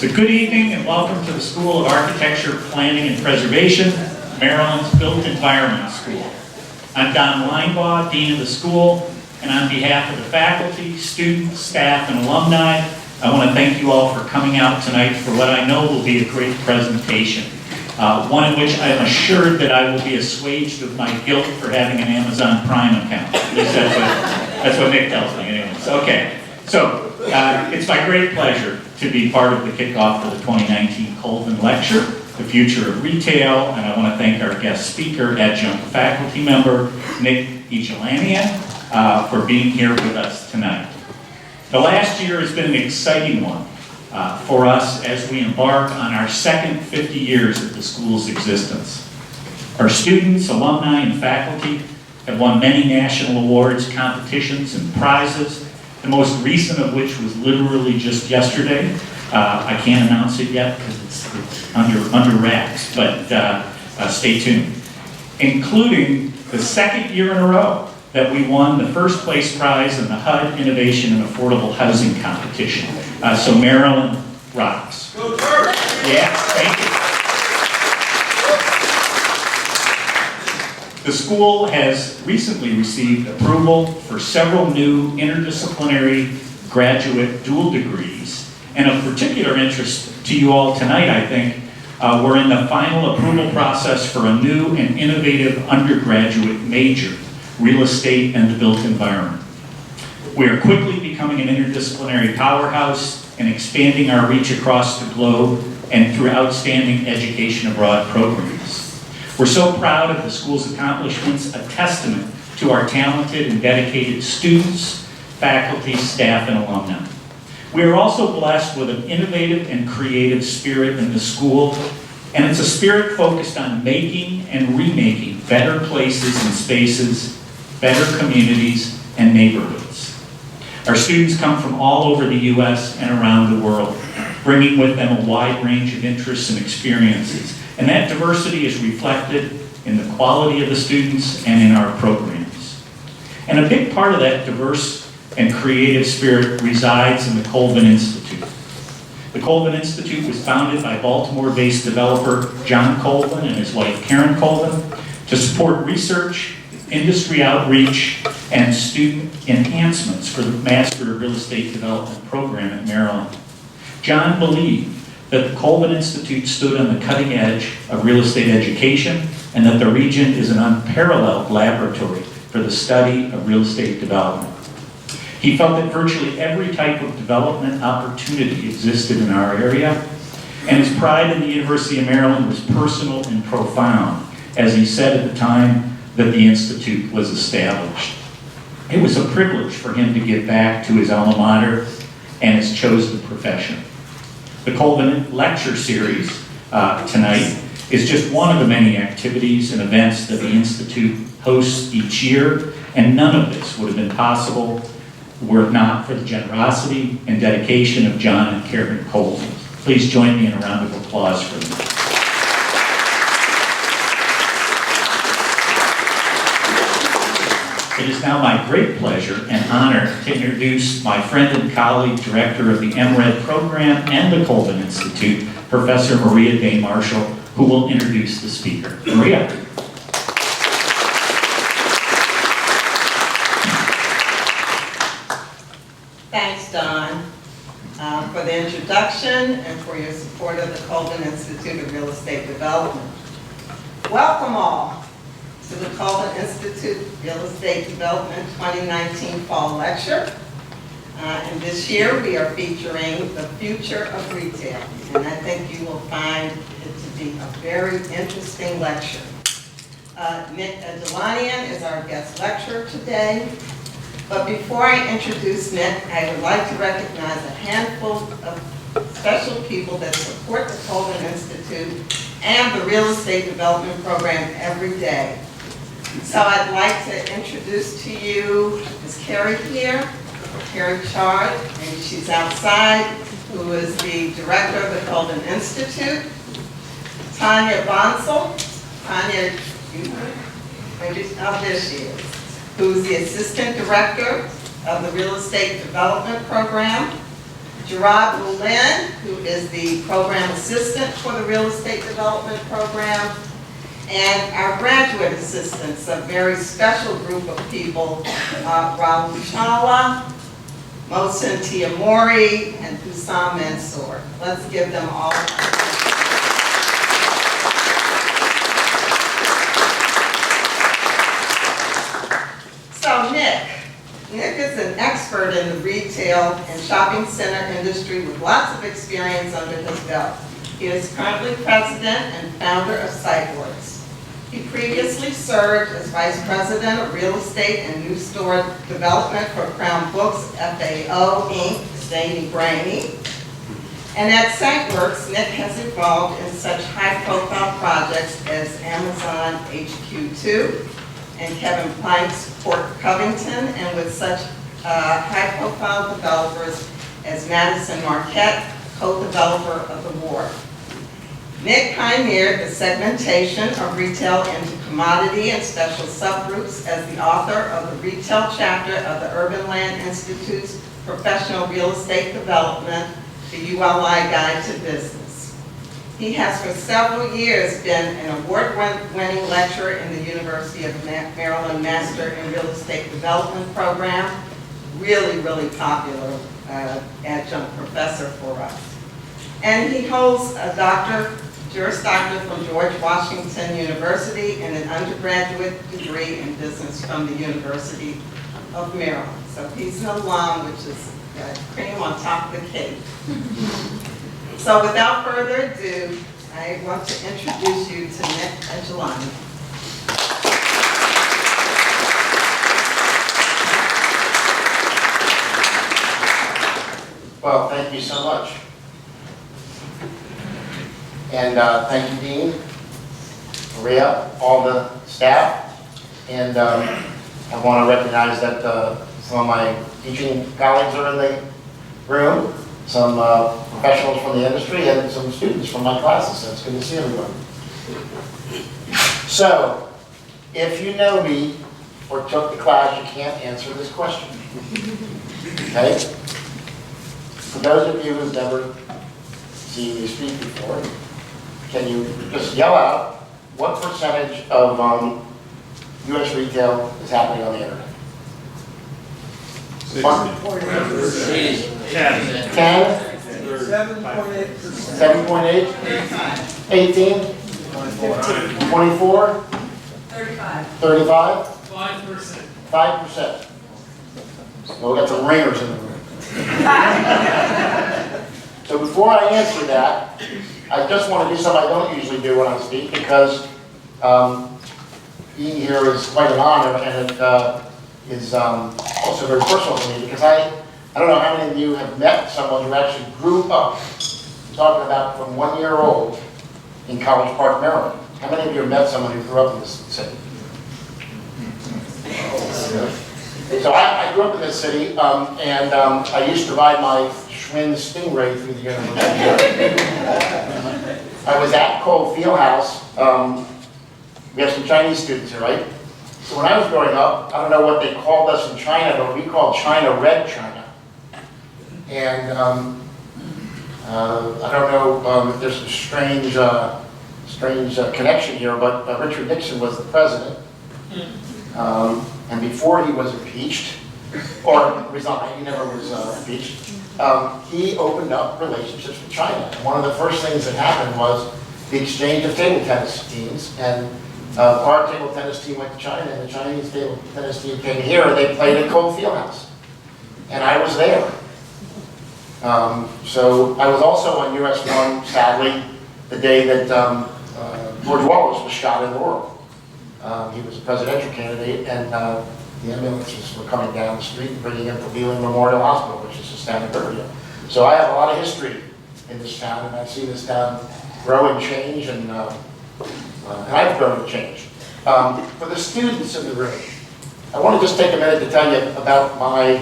So good evening and welcome to the School of Architecture, Planning and Preservation, Maryland's Built Environment School. I'm Don Linebaugh, Dean of the school, and on behalf of the faculty, students, staff, and alumni, I want to thank you all for coming out tonight for what I know will be a great presentation. One in which I am assured that I will be assuaged of my guilt for having an Amazon Prime account. At least that's what Nick tells me anyways. Okay, so it's my great pleasure to be part of the kickoff for the 2019 Colvin Lecture, The Future of Retail, and I want to thank our guest speaker, adjunct faculty member, Nick Egelanian, for being here with us tonight. The last year has been an exciting one for us as we embark on our second 50 years of the school's existence. Our students, alumni, and faculty have won many national awards, competitions, and prizes, the most recent of which was literally just yesterday. I can't announce it yet because it's under wraps, but stay tuned. Including the second year in a row that we won the first place prize in the HUD Innovation and Affordable Housing Competition. So Maryland rocks. Go Birds! Yeah, thank you. The school has recently received approval for several new interdisciplinary graduate dual degrees, and of particular interest to you all tonight, I think, we're in the final approval process for a new and innovative undergraduate major, Real Estate and the Built Environment. We are quickly becoming an interdisciplinary powerhouse and expanding our reach across the globe and through outstanding education abroad programs. We're so proud of the school's accomplishments, a testament to our talented and dedicated students, faculty, staff, and alumni. We are also blessed with an innovative and creative spirit in the school, and it's a spirit focused on making and remaking better places and spaces, better communities, and neighborhoods. Our students come from all over the U.S. and around the world, bringing with them a wide range of interests and experiences. And that diversity is reflected in the quality of the students and in our programs. And a big part of that diverse and creative spirit resides in the Coleman Institute. The Coleman Institute was founded by Baltimore-based developer John Colvin and his wife Karen Colvin to support research, industry outreach, and student enhancements for the Master of Real Estate Development program at Maryland. John believed that the Coleman Institute stood on the cutting edge of real estate education and that the region is an unparalleled laboratory for the study of real estate development. He felt that virtually every type of development opportunity existed in our area, and his pride in the University of Maryland was personal and profound, as he said at the time that the Institute was established. It was a privilege for him to give back to his alma mater and his chosen profession. The Colvin Lecture Series tonight is just one of the many activities and events that the Institute hosts each year, and none of this would have been possible were it not for the generosity and dedication of John and Karen Colvin. Please join me in a round of applause for them. It is now my great pleasure and honor to introduce my friend and colleague, director of the MRED program and the Coleman Institute, Professor Maria Day Marshall, who will introduce the speaker. Maria. Thanks, Don, for the introduction and for your support of the Coleman Institute of Real Estate Development. Welcome all to the Coleman Institute Real Estate Development 2019 Fall Lecture. And this year we are featuring the future of retail. And I think you will find it to be a very interesting lecture. Nick Egelanian is our guest lecturer today. But before I introduce Nick, I would like to recognize a handful of special people that support the Coleman Institute and the Real Estate Development Program every day. So I'd like to introduce to you Ms. Carrie here, Carrie Chard, and she's outside, who is the director of the Colvin Institute. Tanya Bonsall, Tanya, there she is, who's the assistant director of the Real Estate Development Program. Gerard Moulin, who is the program assistant for the real estate development program, and our graduate assistants, a very special group of people, Raul Chala, Mohsen Tiamori, and Hussam Mansour. Let's give them all. So Nick is an expert in the retail and shopping center industry with lots of experience under his belt. He is currently president and founder of SiteWorks. He previously served as vice president of real estate and new store development for Crown Books, FAO, Inc., Zany Brainy. And at SiteWorks, Nick has involved in such high-profile projects as Amazon HQ2 and Kevin Planck's Port Covington, and with such high-profile developers as Madison Marquette, co-developer of the Wharf. Nick pioneered the segmentation of retail into commodity and special subgroups as the author of the retail chapter of the Urban Land Institute's Professional Real Estate Development, the ULI Guide to Business. He has for several years been an award-winning lecturer in the University of Maryland Master in Real Estate Development program. Really popular adjunct professor for us. And he holds a Juris Doctor from George Washington University and an undergraduate degree in business from the University of Maryland. So he's an alum, which is cream on top of the cake. So without further ado, I want to introduce you to Nick Egelanian. Well, thank you so much. And thank you, Dean, Maria, all the staff. And I want to recognize that some of my teaching colleagues are in the room, some professionals from the industry, and some students from my classes. So it's good to see everyone. So, if you know me or took the class, you can't answer this question. Okay? For those of you who've never seen me speak before, can you just yell out what percentage of U.S. retail is happening on the internet? 10? 7.8%. 7.8? 18? 24? 35. 35? 5%. 5%. Well, we got some ringers in the room. So before I answer that, I just want to do something I don't usually do when I speak, because being here is quite an honor, and it is also very personal to me, because I don't know how many of you have met someone who actually grew up, I'm talking about from 1 year old, in College Park, Maryland. How many of you have met someone who grew up in this city? So I grew up in this city, and I used to ride my Schwinn Stingray through the university. I was at Cole Fieldhouse. We have some Chinese students here, right? So when I was growing up, I don't know what they called us in China, but we called China Red China. And I don't know if there's some strange connection here, but Richard Nixon was the president. And before he was impeached, or resigned, he never was impeached, he opened up relationships with China. And one of the first things that happened was the exchange of table tennis teams. And our table tennis team went to China, and the Chinese table tennis team came here, and they played at Cole Fieldhouse. And I was there. So I was also on US 1, sadly, the day that George Wallace was shot in Laurel. He was a presidential candidate, and the ambulances were coming down the street and bringing him to Wheeling Memorial Hospital, which is a standard area. So I have a lot of history in this town, and I've seen this town grow and change, and I've grown and changed. For the students in the room, I want to just take a minute to tell you about my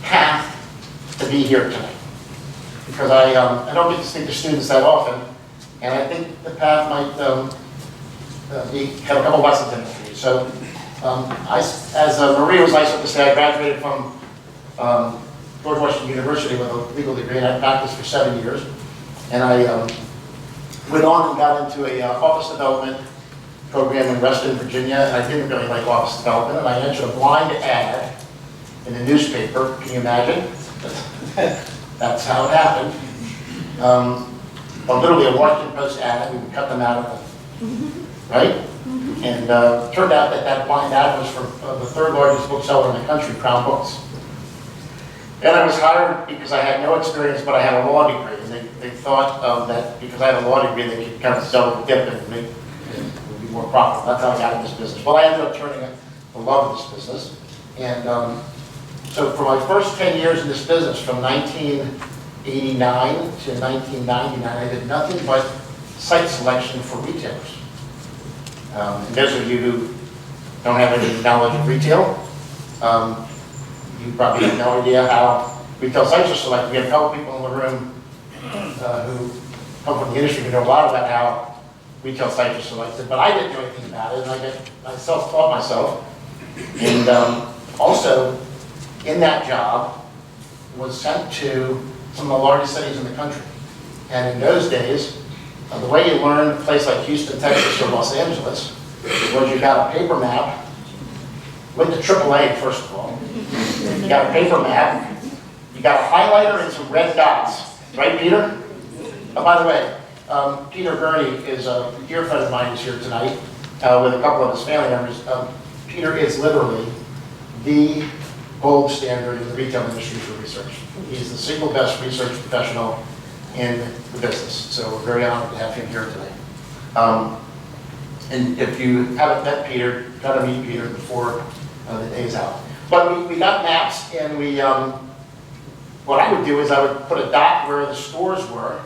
path to be here tonight. Because I don't get to speak to students that often, and I think the path might have a couple lessons in it for you. So, as Maria was nice enough to say, I graduated from George Washington University with a legal degree, and I practiced for 7 years. And I went on and got into a office development program in Reston, Virginia, and I didn't really like office development, and I entered a blind ad in the newspaper. Can you imagine? That's how it happened. Well, literally a Washington Post ad, and we would cut them out of the, right? And it turned out that that blind ad was for the third largest bookseller in the country, Crown Books. And I was hired because I had no experience, but I had a law degree. And they thought that because I had a law degree, they could kind of sell the dip and make it would be more profitable. That's how I got in this business. Well, I ended up turning to love this business. And so for my first 10 years in this business, from 1989 to 1999, I did nothing but site selection for retailers. And those of you who don't have any knowledge of retail, you probably have no idea how retail sites are selected. We have a couple people in the room who come from the industry who know a lot about how retail sites are selected, but I didn't know anything about it, and I self-taught myself. And also, in that job, was sent to some of the largest cities in the country. And in those days, the way you learned a place like Houston, Texas, or Los Angeles was you got a paper map with the AAA, first of all. You got a paper map, you got a highlighter and some red dots. Right, Peter? Oh, by the way, Peter Gurney is a dear friend of mine who's here tonight with a couple of his family members. Peter is literally the gold standard in the retail industry for research. He's the single best research professional in the business. So we're very honored to have him here today. And if you haven't met Peter, got to meet Peter before the day's out. But we got maps, and we, what I would do is I would put a dot where the stores were,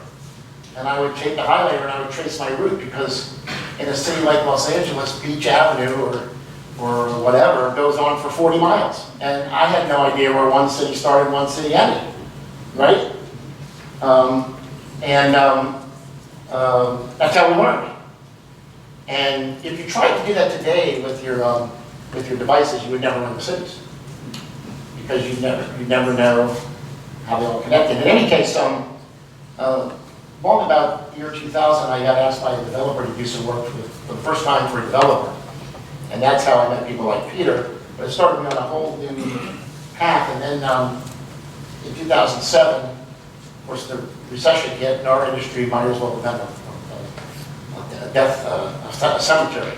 and I would take the highlighter and I would trace my route, because in a city like Los Angeles, Beach Avenue or whatever goes on for 40 miles. And I had no idea where one city started, one city ended, right? That's how we learned. And if you tried to do that today with your devices, you would never learn the cities, because you never know how they all connected. In any case, long about year 2000, I got asked by a developer to do some work for the first time for a developer, and that's how I met people like Peter. But it started me on a whole new path. And then in 2007, of course, the recession hit, and our industry might as well have been a cemetery.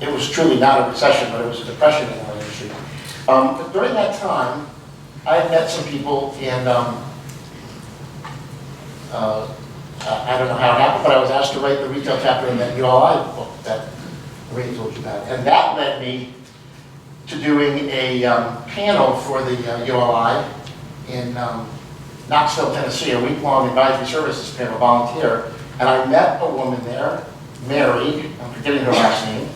It was truly not a recession, but it was a depression in our industry. But during that time, I had met some people in, I don't know how it happened, but I was asked to write the retail chapter in that ULI book that Ray told you about. And that led me to doing a panel for the ULI in Knoxville, Tennessee, a week-long advisory services panel, volunteer. And I met a woman there, Mary, I'm forgetting her last name,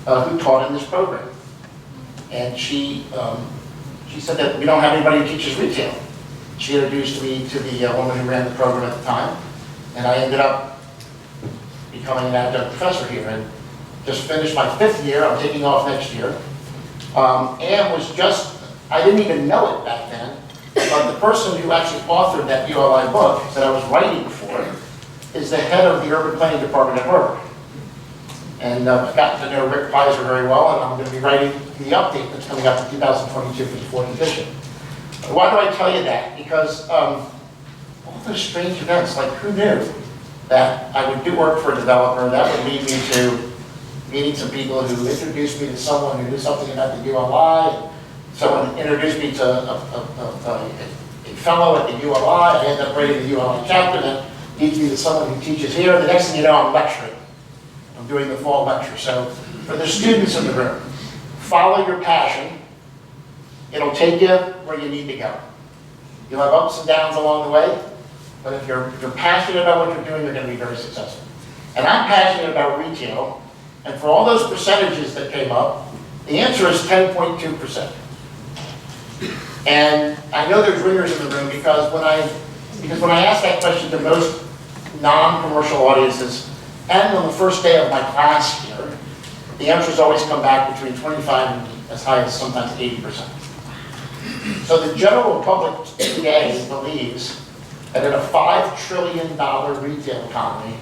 who taught in this program. And she said that we don't have anybody who teaches retail. She introduced me to the woman who ran the program at the time, and I ended up becoming an adjunct professor here, and just finished my 5th year. I'm taking off next year. And was just, I didn't even know it back then, but the person who actually authored that ULI book that I was writing for is the head of the urban planning department at Harvard. And I've gotten to know Rick Pizer very well, and I'm going to be writing the update that's coming up in 2022 for the 4th edition. Why do I tell you that? Because all those strange events, like who knew that I would do work for a developer that would lead me to meeting some people who introduced me to someone who knew something about the ULI. Someone introduced me to a fellow at the ULI. I ended up writing the ULI chapter that leads me to someone who teaches here. The next thing you know, I'm lecturing. I'm doing the fall lecture. So for the students in the room, follow your passion. It'll take you where you need to go. You'll have ups and downs along the way, but if you're passionate about what you're doing, you're going to be very successful. And I'm passionate about retail, and for all those percentages that came up, the answer is 10.2%. And I know there's ringers in the room because when I ask that question to most non-commercial audiences, and on the first day of my class here, the answers always come back between 25 and as high as sometimes 80%. So the general public today believes that in a $5 trillion retail economy,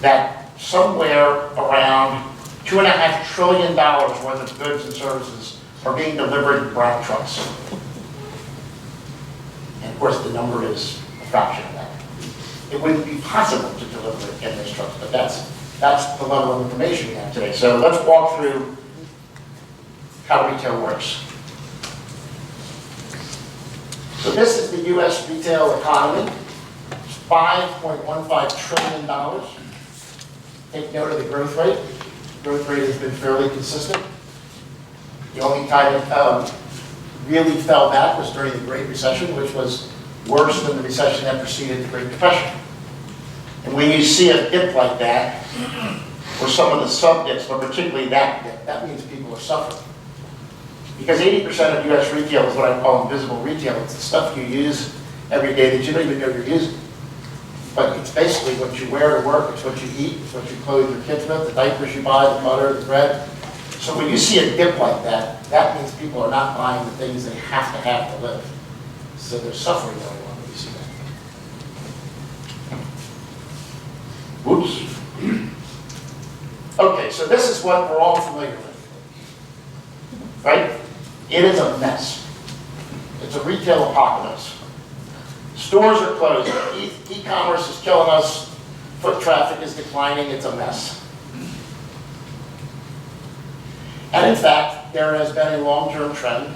that somewhere around $2.5 trillion worth of goods and services are being delivered in brown trucks. And of course, the number is a fraction of that. It wouldn't be possible to deliver it in those trucks, but that's the level of information we have today. So let's walk through how retail works. So this is the U.S. retail economy. It's $5.15 trillion. Take note of the growth rate. The growth rate has been fairly consistent. The only time it really fell back was during the Great Recession, which was worse than the recession that preceded the Great Depression. And when you see a dip like that, or some of the sub-dips, but particularly that dip, that means people are suffering. Because 80% of U.S. retail is what I call invisible retail. It's the stuff you use every day that you don't even know you're using. But it's basically what you wear to work, it's what you eat, it's what you clothe your kids with, the diapers you buy, the butter, the bread. So when you see a dip like that, that means people are not buying the things they have to live. So there's suffering going on when you see that. Whoops. Okay, so this is what we're all familiar with, right? It is a mess. It's a retail apocalypse. Stores are closing. E-commerce is killing us. Foot traffic is declining. It's a mess. And in fact, there has been a long-term trend.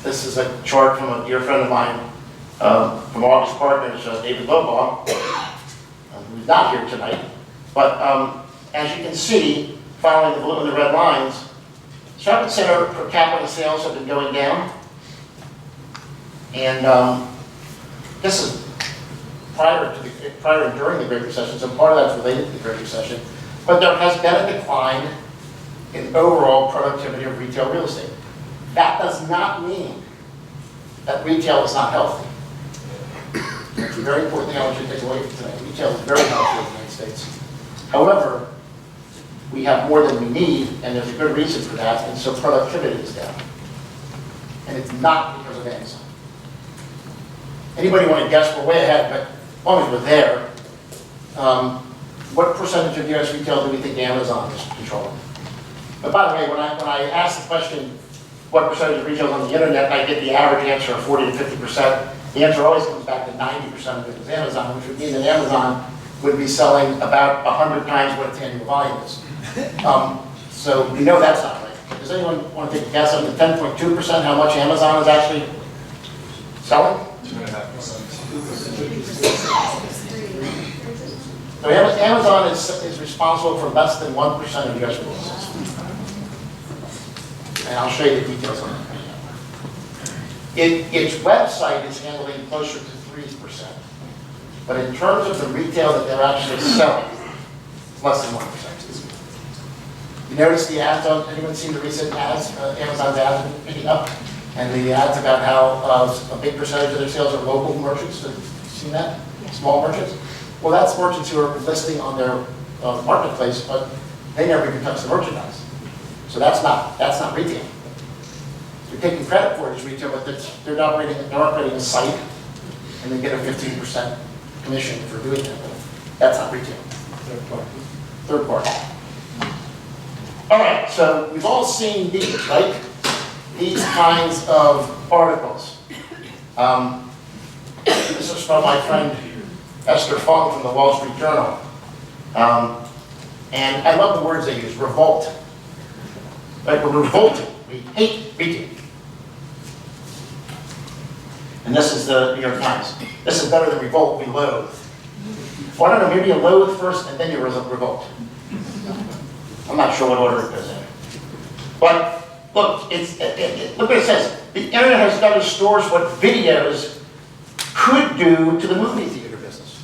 This is a chart from a dear friend of mine from August Partners, David Lobaugh, who's not here tonight. But as you can see, following the blue and the red lines, shopping center per capita sales have been going down. And this is prior and during the Great Recession, so part of that's related to the Great Recession. But there has been a decline in overall productivity of retail real estate. That does not mean that retail is not healthy. That's a very important thing I want you to take away from today. Retail is very healthy in the United States. However, we have more than we need, and there's a good reason for that, and so productivity is down. And it's not because of Amazon. Anybody want to guess? We're way ahead, but as long as we're there, what percentage of U.S. retail do we think Amazon is controlling? But by the way, when I ask the question, what percentage of retail is on the internet, I get the average answer of 40 to 50%. The answer always comes back to 90% of it is Amazon, which would mean that Amazon would be selling about 100 times what its annual volume is. So we know that's not right. Does anyone want to take a guess on the 10.2%, how much Amazon is actually selling? 2.5%. So Amazon is responsible for less than 1% of U.S. real estate. And I'll show you the details on that. Its website is handling closer to 3%. But in terms of the retail that they're actually selling, it's less than 1%. You notice the ads on, anyone seen the recent ads? Amazon's ads have been picking up. And the ads about how a big percentage of their sales are local merchants. Have you seen that? Yeah. Small merchants? Well, that's merchants who are listing on their marketplace, but they never even touch the merchandise. So that's not retail. They're taking credit for it as retail, but they're operating a site, and they get a 15% commission for doing that. That's not retail. Third party. All right, so we've all seen these, right? These kinds of articles. This is from my friend Esther Fung from the Wall Street Journal. And I love the words they use, revolt. Like we're revolted, we hate retail. And this is the New York Times. This is better than revolt, we loathe. Well, I don't know, maybe you loathe first and then you revolt. I'm not sure what order it goes in. But look, look what it says. The internet has done to stores what videos could do to the movie theater business.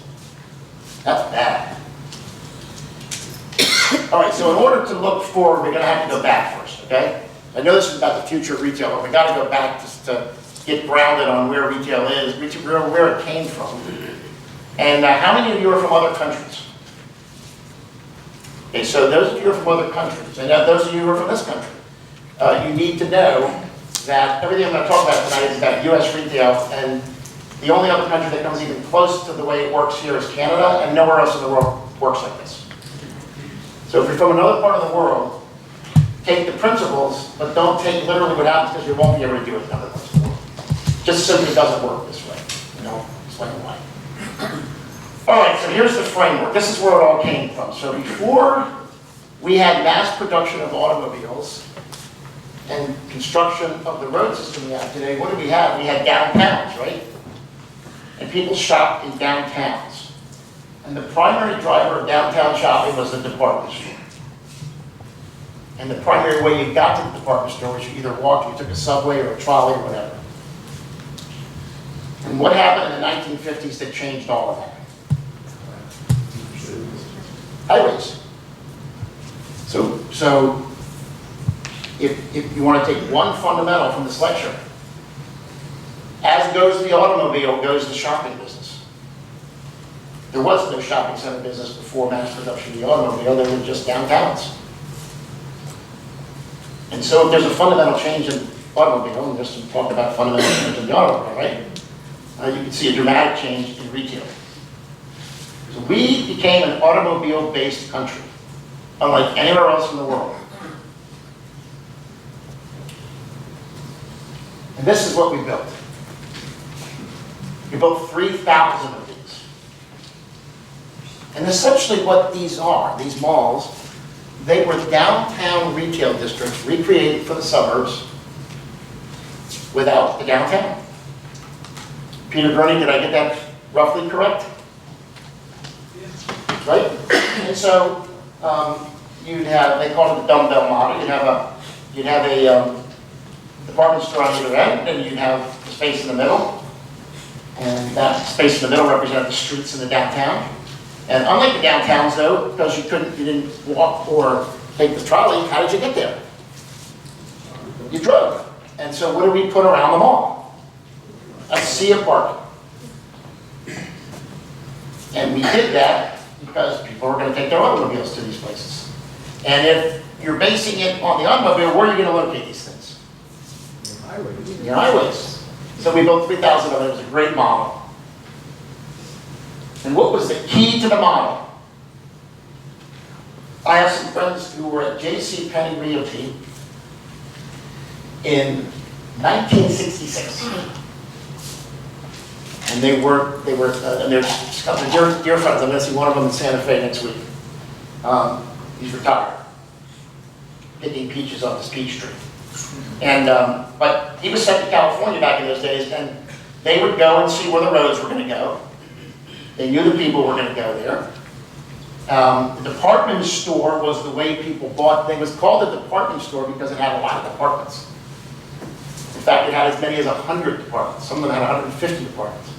That's bad. All right, so in order to look forward, we're going to have to go back first, okay? I know this is about the future of retail, but we got to go back just to get grounded on where retail is, where it came from. And how many of you are from other countries? Okay, so those of you who are from other countries, and those of you who are from this country, you need to know that everything I'm going to talk about tonight is about U.S. retail, and the only other country that comes even close to the way it works here is Canada, and nowhere else in the world works like this. So if you're from another part of the world, take the principles, but don't take literally what happens, because you won't be able to do it in other parts of the world. Just simply doesn't work this way. Explain why. All right, so here's the framework. This is where it all came from. So before we had mass production of automobiles and construction of the road system we have today, what did we have? We had downtowns, right? And people shopped in downtowns. And the primary driver of downtown shopping was the department store. And the primary way you got to the department store was you either walked, or you took a subway or a trolley or whatever. And what happened in the 1950s that changed all of that? Highways. So if you want to take one fundamental from this lecture, as goes the automobile, goes the shopping business. There was no shopping center business before mass production of the automobile, there were just downtowns. And so if there's a fundamental change in automobile, and just to talk about fundamental change in the automobile, right? You can see a dramatic change in retail. So we became an automobile-based country, unlike anywhere else in the world. And this is what we built. We built 3,000 of these. And essentially what these are, these malls, they were downtown retail districts recreated for the suburbs without the downtown. Peter Gurney, did I get that roughly correct? Right? And so you'd have, they call it the dumbbell model. You'd have a department store on either end, and you'd have the space in the middle. And that space in the middle represented the streets in the downtown. And unlike the downtowns, though, because you didn't walk or take the trolley, how did you get there? You drove. And so what did we put around the mall? A sea of parking. And we did that because people were going to take their automobiles to these places. And if you're basing it on the automobile, where are you going to locate these things? Your highways. So we built 3,000 of them. It was a great model. And what was the key to the model? I have some friends who were at J.C. Penney Realty in 1966. And they're dear friends. I'm going to see one of them in Santa Fe next week. He's retired, picking peaches off his peach tree. And but he was sent to California back in those days, and they would go and see where the roads were going to go. They knew the people were going to go there. The department store was the way people bought. It was called a department store because it had a lot of departments. In fact, it had as many as 100 departments. Some of them had 150 departments.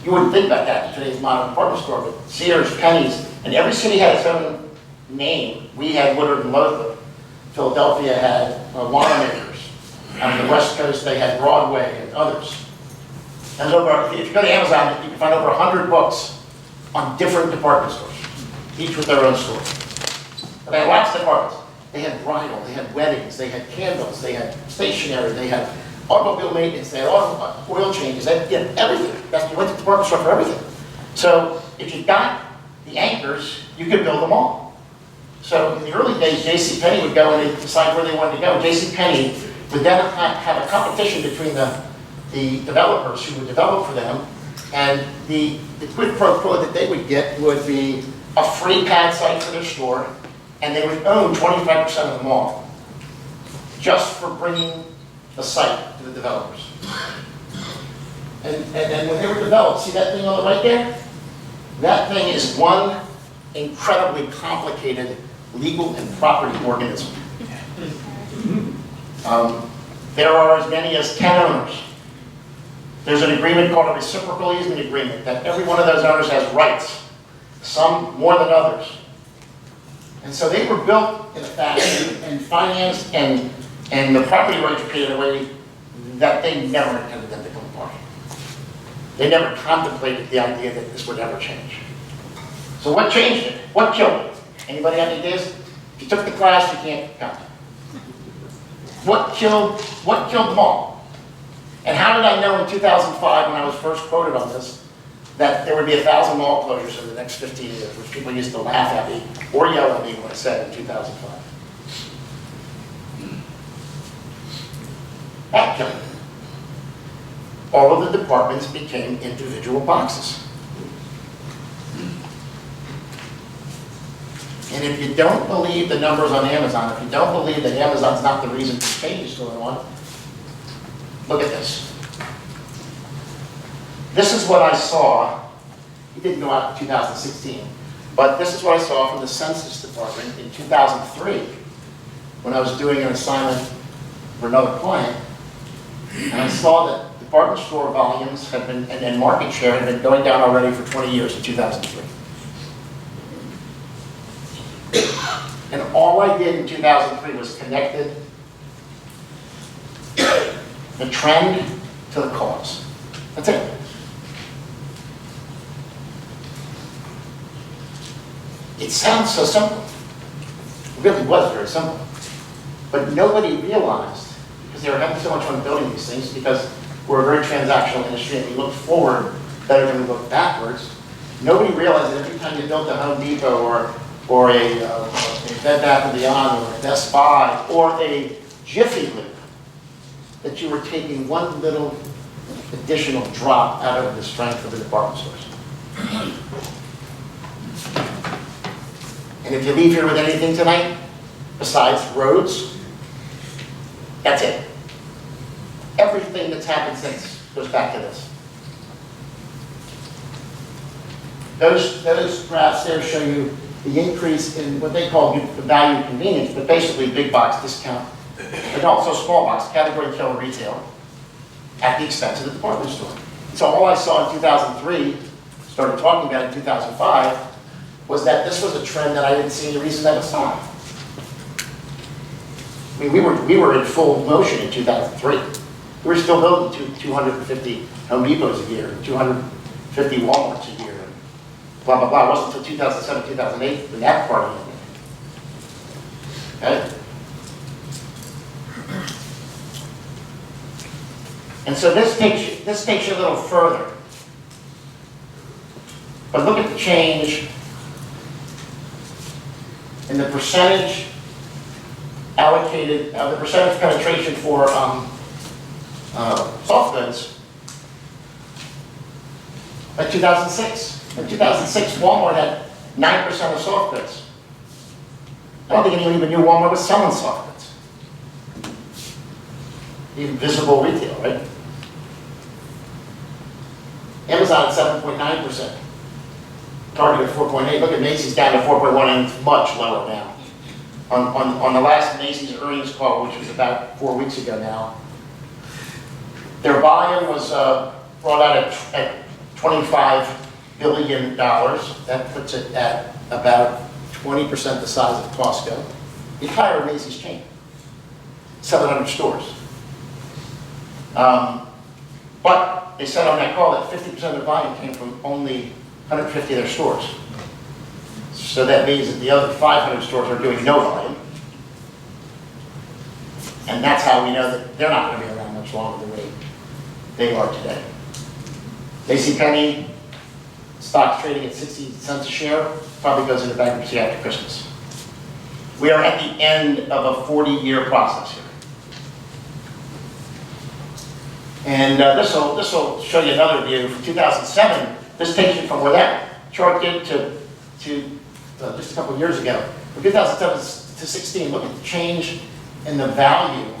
You wouldn't think about that in today's modern department store, but Sears, Penny's, and every city had its own name. We had Woodard and Lothrop. Philadelphia had Wanamaker's. On the West Coast, they had Broadway and others. And if you go to Amazon, you can find over 100 books on different department stores, each with their own store. But they had lots of departments. They had bridal, they had weddings, they had candles, they had stationery, they had automobile maintenance, they had oil changes, they had everything. You went to the department store for everything. So if you got the anchors, you could build them all. So in the early days, JCPenney would go and they'd decide where they wanted to go. JCPenney would then have a competition between the developers who would develop for them, and the quid pro quo that they would get would be a free pad site for their store, and they would own 25% of the mall, just for bringing the site to the developers. And then when they were developed, see that thing on the right there? That thing is one incredibly complicated legal and property organism. There are as many as 10 owners. There's an agreement called a reciprocal easement agreement that every one of those owners has rights, some more than others. And so they were built in a fashion and financed and the property rights were created in a way that they never intended them to come apart. They never contemplated the idea that this would ever change. So what changed it? What killed it? Anybody have any ideas? If you took the class, you can't count. What killed them all? And how did I know in 2005, when I was first quoted on this, that there would be 1,000 mall closures in the next 15 years, which people used to laugh at me or yell at me when I said in 2005? That killed me. All of the departments became individual boxes. And if you don't believe the numbers on Amazon, if you don't believe that Amazon's not the reason for change is going on, look at this. This is what I saw. It didn't go out in 2016, but this is what I saw from the Census Department in 2003 when I was doing an assignment for another client. And I saw that department store volumes had been, and market share had been going down already for 20 years in 2003. And all I did in 2003 was connected the trend to the cause. That's it. It sounds so simple. It really was very simple. But nobody realized, because they were having so much fun building these things, because we're a very transactional industry and we look forward better than we look backwards. Nobody realized that every time you built a Home Depot or a Bed Bath & Beyond or a Best Buy or a Jiffy Lube, that you were taking one little additional drop out of the strength of the department stores. And if you leave here with anything tonight, besides roads, that's it. Everything that's happened since goes back to this. Those graphs there show you the increase in what they call the value of convenience, but basically big box discount, and also small box, category killer retail, at the expense of the department store. So all I saw in 2003, started talking about in 2005, was that this was a trend that I didn't see any reason that would stop. I mean, we were in full motion in 2003. We were still building 250 Home Depots a year, 250 Walmarts a year, and blah, blah, blah. It wasn't until 2007, 2008 when that part ended. Okay? And so this takes you a little further. But look at the change in the percentage allocated, the percentage penetration for soft goods by 2006. In 2006, Walmart had 9% of soft goods. I don't think anyone even knew Walmart was selling soft goods. Even visible retail, right? Amazon at 7.9%. Target at 4.8. Look at Macy's down to 4.1 and it's much lower now. On the last Macy's earnings call, which was about 4 weeks ago now, their volume was brought out at $25 billion. That puts it at about 20% the size of Costco. The entire Macy's chain, 700 stores. But they said on that call that 50% of the volume came from only 150 of their stores. So that means that the other 500 stores are doing no volume. And that's how we know that they're not going to be around much longer the way they are today. JCPenney, stock trading at 60 cents a share, probably goes into bankruptcy after Christmas. We are at the end of a 40-year process here. And this will show you another view from 2007. This takes you from where that chart did to just a couple of years ago. From 2007 to 16, look at the change in the value.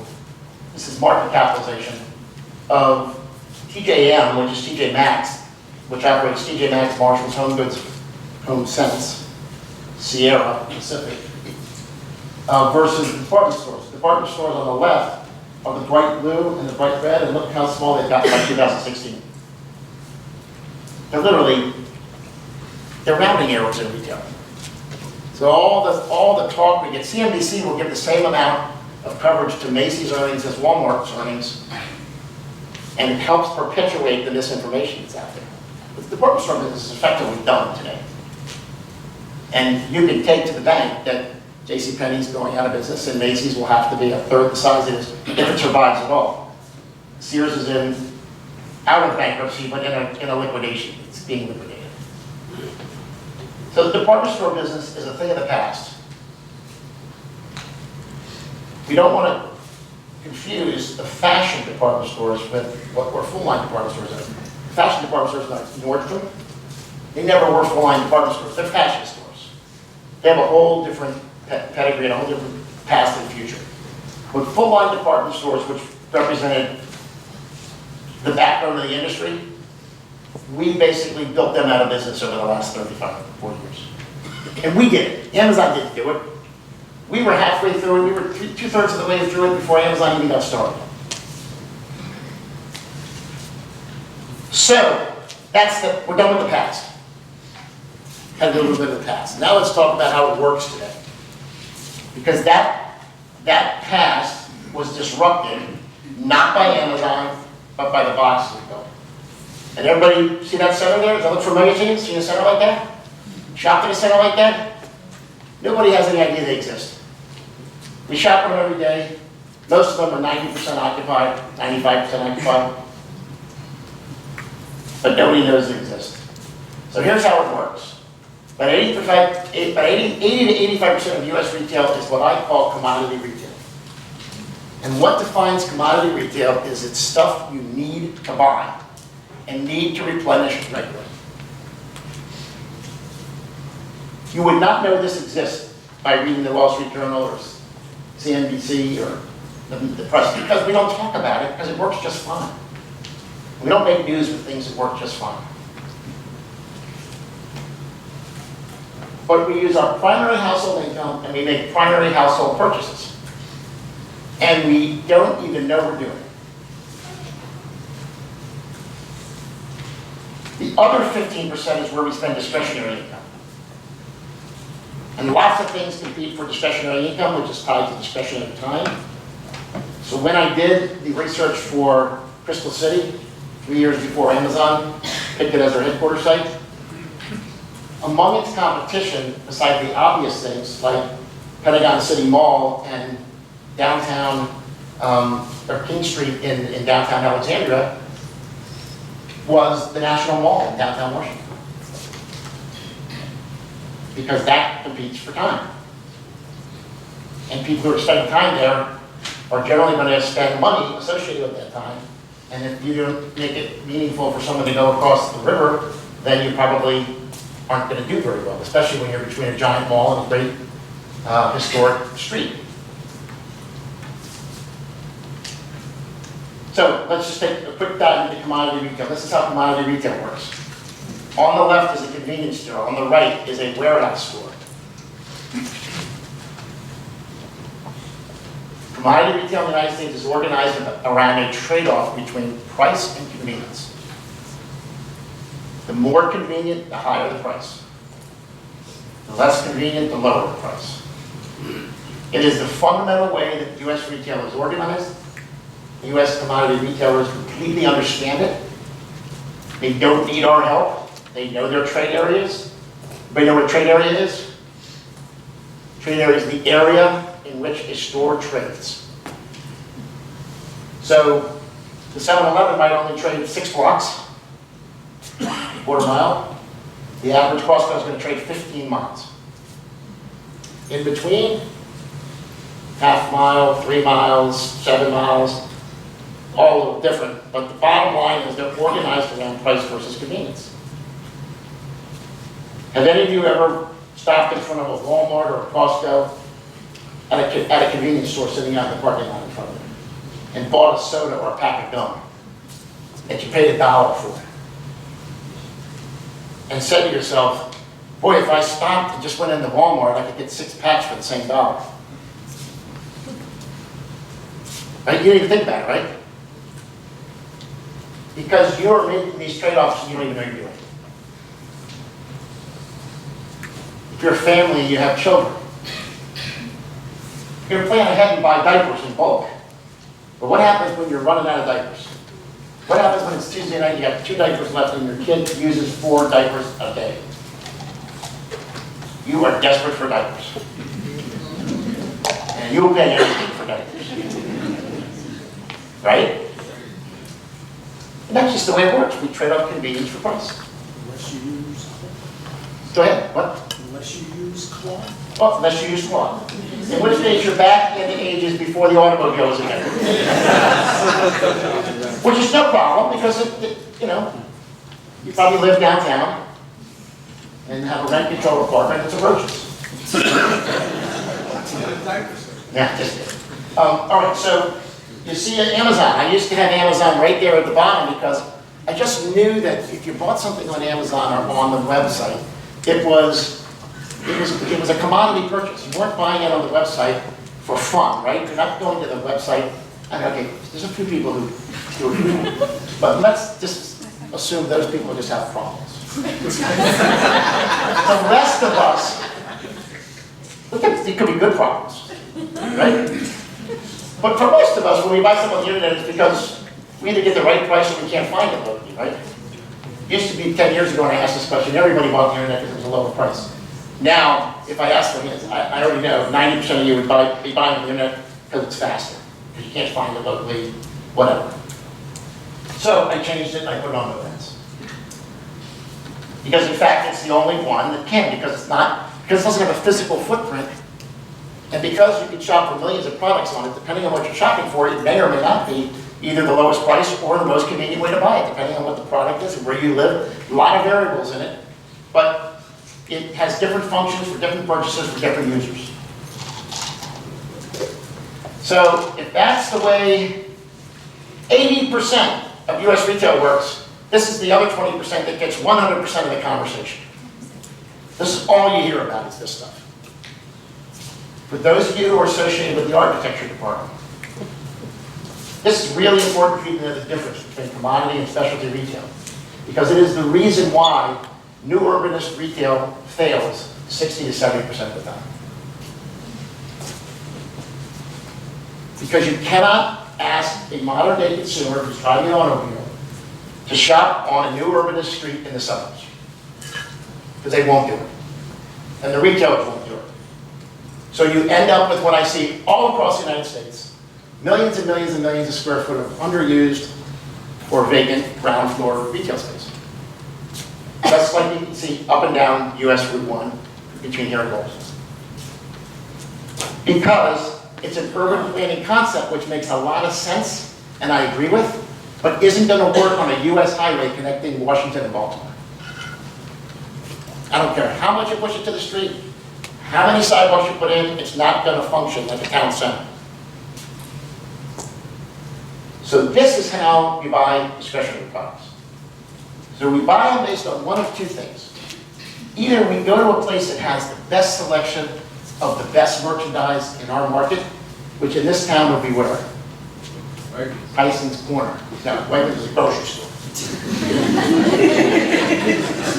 This is market capitalization of TJM, which is TJ Maxx, which operates TJ Maxx, Marshalls, Home Goods, Home Sense, Sierra, Pacific, versus department stores. Department stores on the left are the bright blue and the bright red, and look how small they've got by 2016. They're literally, they're rounding errors in retail. So all the talk we get, CNBC will give the same amount of coverage to Macy's earnings as Walmart's earnings, and it helps perpetuate the misinformation that's out there. But the department store business is effectively done today. And you can take to the bank that JCPenney's going out of business, and Macy's will have to be a third the size it is if it survives at all. Sears is out of bankruptcy, but in a liquidation. It's being liquidated. So the department store business is a thing of the past. We don't want to confuse the fashion department stores with what were full-line department stores are. Fashion department stores like Nordstrom, they never were full-line department stores. They're fashion stores. They have a whole different pedigree and a whole different past and future. With full-line department stores, which represented the backbone of the industry, we basically built them out of business over the last 35, 40 years. And we did it. Amazon didn't do it. We were halfway through it. We were two-thirds of the way through it before Amazon even got started. So, we're done with the past. Had a little bit of the past. Now let's talk about how it works today. Because that past was disrupted, not by Amazon, but by the boxes we built. And everybody see that center there? Does that look familiar to you? See a center like that? Shop in a center like that? Nobody has any idea they exist. We shop them every day. Most of them are 90% occupied, 95% occupied. But nobody knows they exist. So here's how it works. About 80 to 85% of US retail is what I call commodity retail. And what defines commodity retail is it's stuff you need to buy and need to replenish regularly. You would not know this exists by reading the Wall Street Journal or CNBC or the press, because we don't talk about it, because it works just fine. We don't make news with things that work just fine. But we use our primary household income and we make primary household purchases. And we don't even know we're doing it. The other 15% is where we spend discretionary income. And lots of things compete for discretionary income, which is tied to discretionary time. So when I did the research for Crystal City, 3 years before Amazon picked it as their headquarters site, among its competition, besides the obvious things like Pentagon City Mall and downtown, or King Street in downtown Alexandria, was the National Mall in downtown Washington. Because that competes for time. And people who are spending time there are generally going to spend money associated with that time. And if you don't make it meaningful for someone to go across the river, then you probably aren't going to do very well, especially when you're between a giant mall and a great historic street. So let's just take a quick dive into commodity retail. This is how commodity retail works. On the left is a convenience store. On the right is a warehouse store. Commodity retail in the United States is organized around a trade-off between price and convenience. The more convenient, the higher the price. The less convenient, the lower the price. It is the fundamental way that U.S. retail is organized. U.S. commodity retailers completely understand it. They don't need our help. They know their trade areas. Everybody know what a trade area is? Trade area is the area in which a store trades. So the 7-Eleven might only trade 6 blocks, quarter mile. The average Costco is going to trade 15 miles. In between, half mile, 3 miles, 7 miles, all a little different. But the bottom line is they're organized around price versus convenience. Have any of you ever stopped in front of a Walmart or a Costco at a convenience store sitting out in the parking lot in front of it and bought a soda or a pack of gum that you paid $1 for and said to yourself, boy, if I stopped and just went into Walmart, I could get 6 packs for the same $1. Right? You didn't even think about it, right? Because you're making these trade-offs and you don't even know you're doing it. If you're a family and you have children, you're going to plan ahead and buy diapers in bulk. But what happens when you're running out of diapers? What happens when it's Tuesday night and you have 2 diapers left and your kid uses 4 diapers a day? You are desperate for diapers. you'll pay anything for diapers. Right? And that's just the way it works. We trade off convenience for price. Unless you use, Go ahead. What? unless you use cloth. Well, unless you use cloth. In which case you're back in the ages before the automobiles again. Which is no problem because, you probably live downtown and have a rent control apartment that's atrocious. Yeah, just kidding. All right, so you see at Amazon, I used to have Amazon right there at the bottom because I just knew that if you bought something on Amazon or on the website, it was a commodity purchase. You weren't buying it on the website for fun, right? You're not going to the website, and okay, there's a few people who do it, but let's just assume those people just have problems. The rest of us, it could be good problems, right? But for most of us, when we buy something on the internet, it's because we either get the right price or we can't find it locally, right? It used to be 10 years ago when I asked this question, everybody bought on the internet because it was a lower price. Now, if I ask them, I already know 90% of you would be buying on the internet because it's faster, because you can't find it locally, whatever. So I changed it and I put it on the fence. Because in fact, it's the only one that can, because it doesn't have a physical footprint. And because you can shop for millions of products on it, depending on what you're shopping for, it may or may not be either the lowest price or the most convenient way to buy it, depending on what the product is and where you live. A lot of variables in it, but it has different functions for different purchases for different users. So if that's the way 80% of US retail works, this is the other 20% that gets 100% of the conversation. This is all you hear about is this stuff. For those of you who are associated with the architecture department, this is really important for you to know the difference between commodity and specialty retail, because it is the reason why new urbanist retail fails 60 to 70% of the time. Because you cannot ask a modern day consumer who's driving an automobile to shop on a new urbanist street in the suburbs. Because they won't do it. And the retailers won't do it. So you end up with what I see all across the United States. Millions and millions and millions of square foot of underused or vacant ground floor retail space. Just like you can see up and down US Route 1 between here and Golden. Because it's an urban planning concept which makes a lot of sense, and I agree with, but isn't going to work on a US highway connecting Washington and Baltimore. I don't care how much you push it to the street, how many sidewalks you put in, it's not going to function like a town center. So this is how you buy discretionary products. So we buy them based on one of two things. Either we go to a place that has the best selection of the best merchandise in our market, which in this town would be where? Tyson's Corner. No, Wegmans is a grocery store.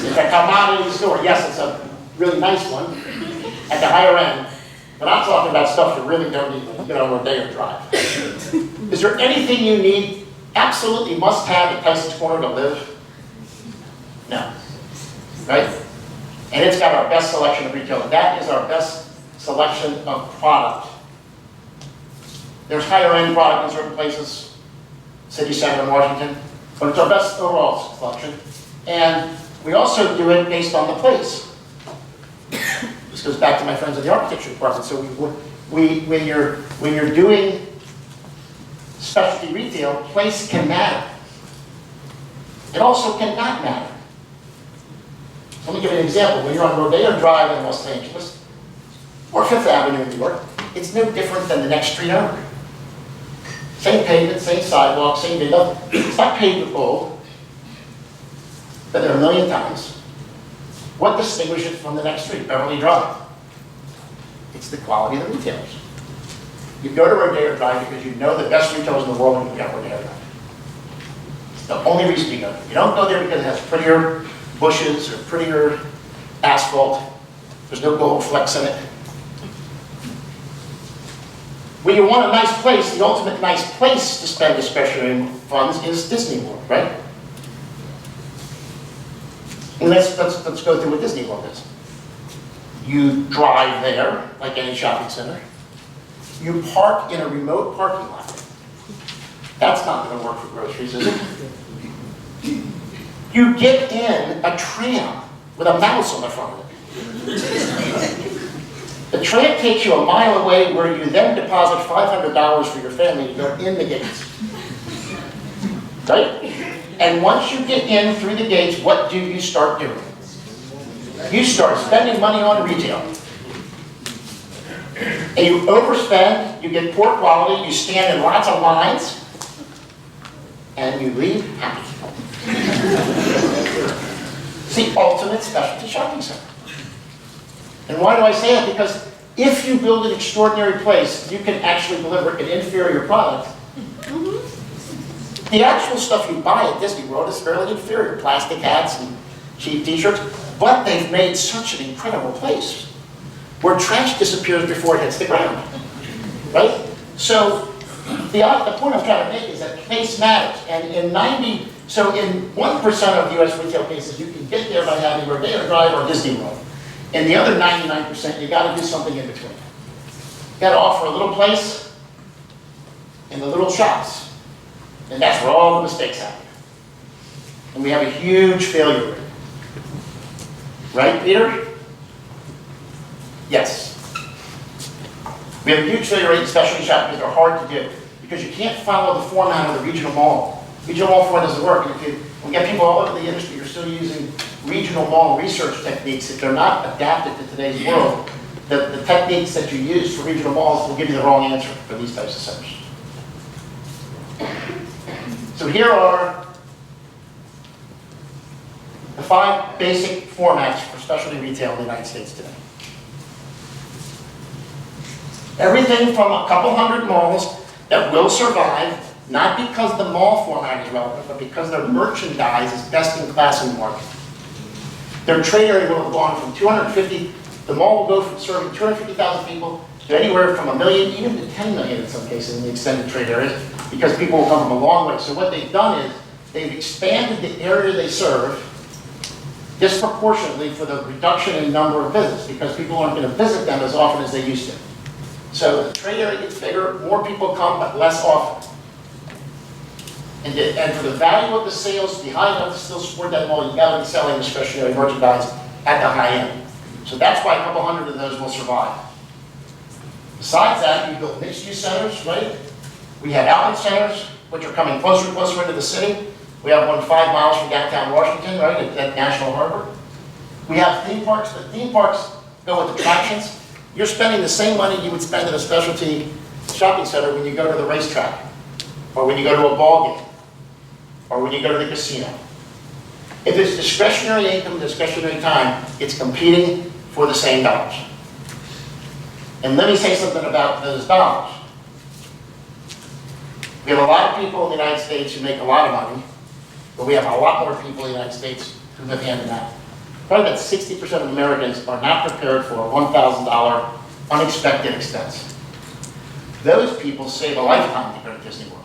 It's a commodity store. Yes, it's a really nice one at the higher end, but I'm talking about stuff you really don't need to get on a day or drive. Is there anything you need, absolutely must have at Tyson's Corner to live? No. Right? And it's got our best selection of retail. That is our best selection of product. There's higher end product in certain places, city center in Washington, but it's our best overall selection. And we also do it based on the place. This goes back to my friends in the architecture department. So when you're doing specialty retail, place can matter. It also cannot matter. Let me give you an example. When you're on Rodeo Drive in Los Angeles, or Fifth Avenue in New York, it's no different than the next street over. Same pavement, same sidewalk, same window. It's not paved with gold. Been there a million times. What distinguishes it from the next street, Beverly Drive? It's the quality of the retailers. You go to Rodeo Drive because you know the best retailers in the world when you get Rodeo Drive. It's the only reason you go there. You don't go there because it has prettier bushes or prettier asphalt. There's no gold flecks in it. When you want a nice place, the ultimate nice place to spend discretionary funds is Disney World, right? And let's go through what Disney World is. You drive there, like any shopping center. You park in a remote parking lot. That's not going to work for groceries, is it? You get in a tram with a mouse on the front of it. The tram takes you a mile away where you then deposit $500 for your family to go in the gates. Right? And once you get in through the gates, what do you start doing? You start spending money on retail. And you overspend, you get poor quality, you stand in lots of lines, and you leave happy. It's the ultimate specialty shopping center. And why do I say that? Because if you build an extraordinary place, you can actually deliver an inferior product. The actual stuff you buy at Disney World is fairly inferior, plastic hats and cheap t-shirts, but they've made such an incredible place where trash disappears before it hits the ground, right? So the point I'm trying to make is that place matters, and in 1% of US retail cases, you can get there by having Rodeo Drive or Disney World. In the other 99%, you got to do something in between. You got to offer a little place and the little shops. And that's where all the mistakes happen. And we have a huge failure rate. Right, Peter? Yes. We have a huge failure rate in specialty shopping because they're hard to do. Because you can't follow the format of the regional mall. Regional mall format doesn't work. And if we get people all over the industry who are still using regional mall research techniques, if they're not adapted to today's world, the techniques that you use for regional malls will give you the wrong answer for these types of centers. So here are the 5 basic formats for specialty retail in the United States today. Everything from a couple hundred malls that will survive, not because the mall format is relevant, but because their merchandise is best in class in the market. Their trade area will have gone from 250, the mall will go from serving 250,000 people to anywhere from 1 million, even to 10 million in some cases in the extended trade areas, because people will come from a long way. So what they've done is, they've expanded the area they serve disproportionately for the reduction in number of visits, because people aren't going to visit them as often as they used to. So the trade area gets bigger, more people come, but less often. And for the value of the sales to be high enough to still support that mall, you've got to be selling discretionary merchandise at the high end. So that's why a couple hundred of those will survive. Besides that, we built mixed-use centers, right? We have outlet centers, which are coming closer and closer into the city. We have one 5 miles from downtown Washington, right, at National Harbor. We have theme parks, but theme parks go with attractions. You're spending the same money you would spend at a specialty shopping center when you go to the racetrack, or when you go to a ball game, or when you go to the casino. If it's discretionary income, discretionary time, it's competing for the same dollars. And let me say something about those dollars. We have a lot of people in the United States who make a lot of money, but we have a lot more people in the United States who live hand in hand. Probably about 60% of Americans are not prepared for a $1,000 unexpected expense. Those people save a lifetime to go to Disney World.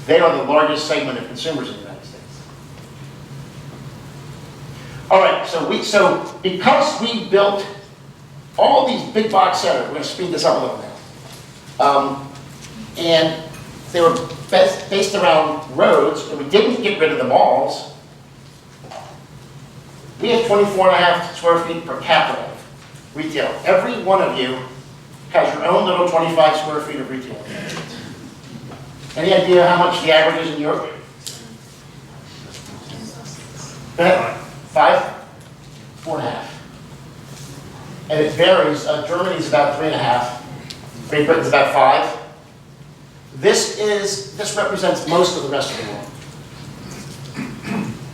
They are the largest segment of consumers in the United States. All right, so because we built all these big box centers, we're going to speed this up a little bit. And they were based around roads, and we didn't get rid of the malls. We have 24.5 square feet per capita of retail. Every one of you has your own little 25 square feet of retail. Any idea how much the average is in Europe? 5? 4.5. And it varies. Germany's about 3.5. Great Britain's about 5. This represents most of the rest of the world.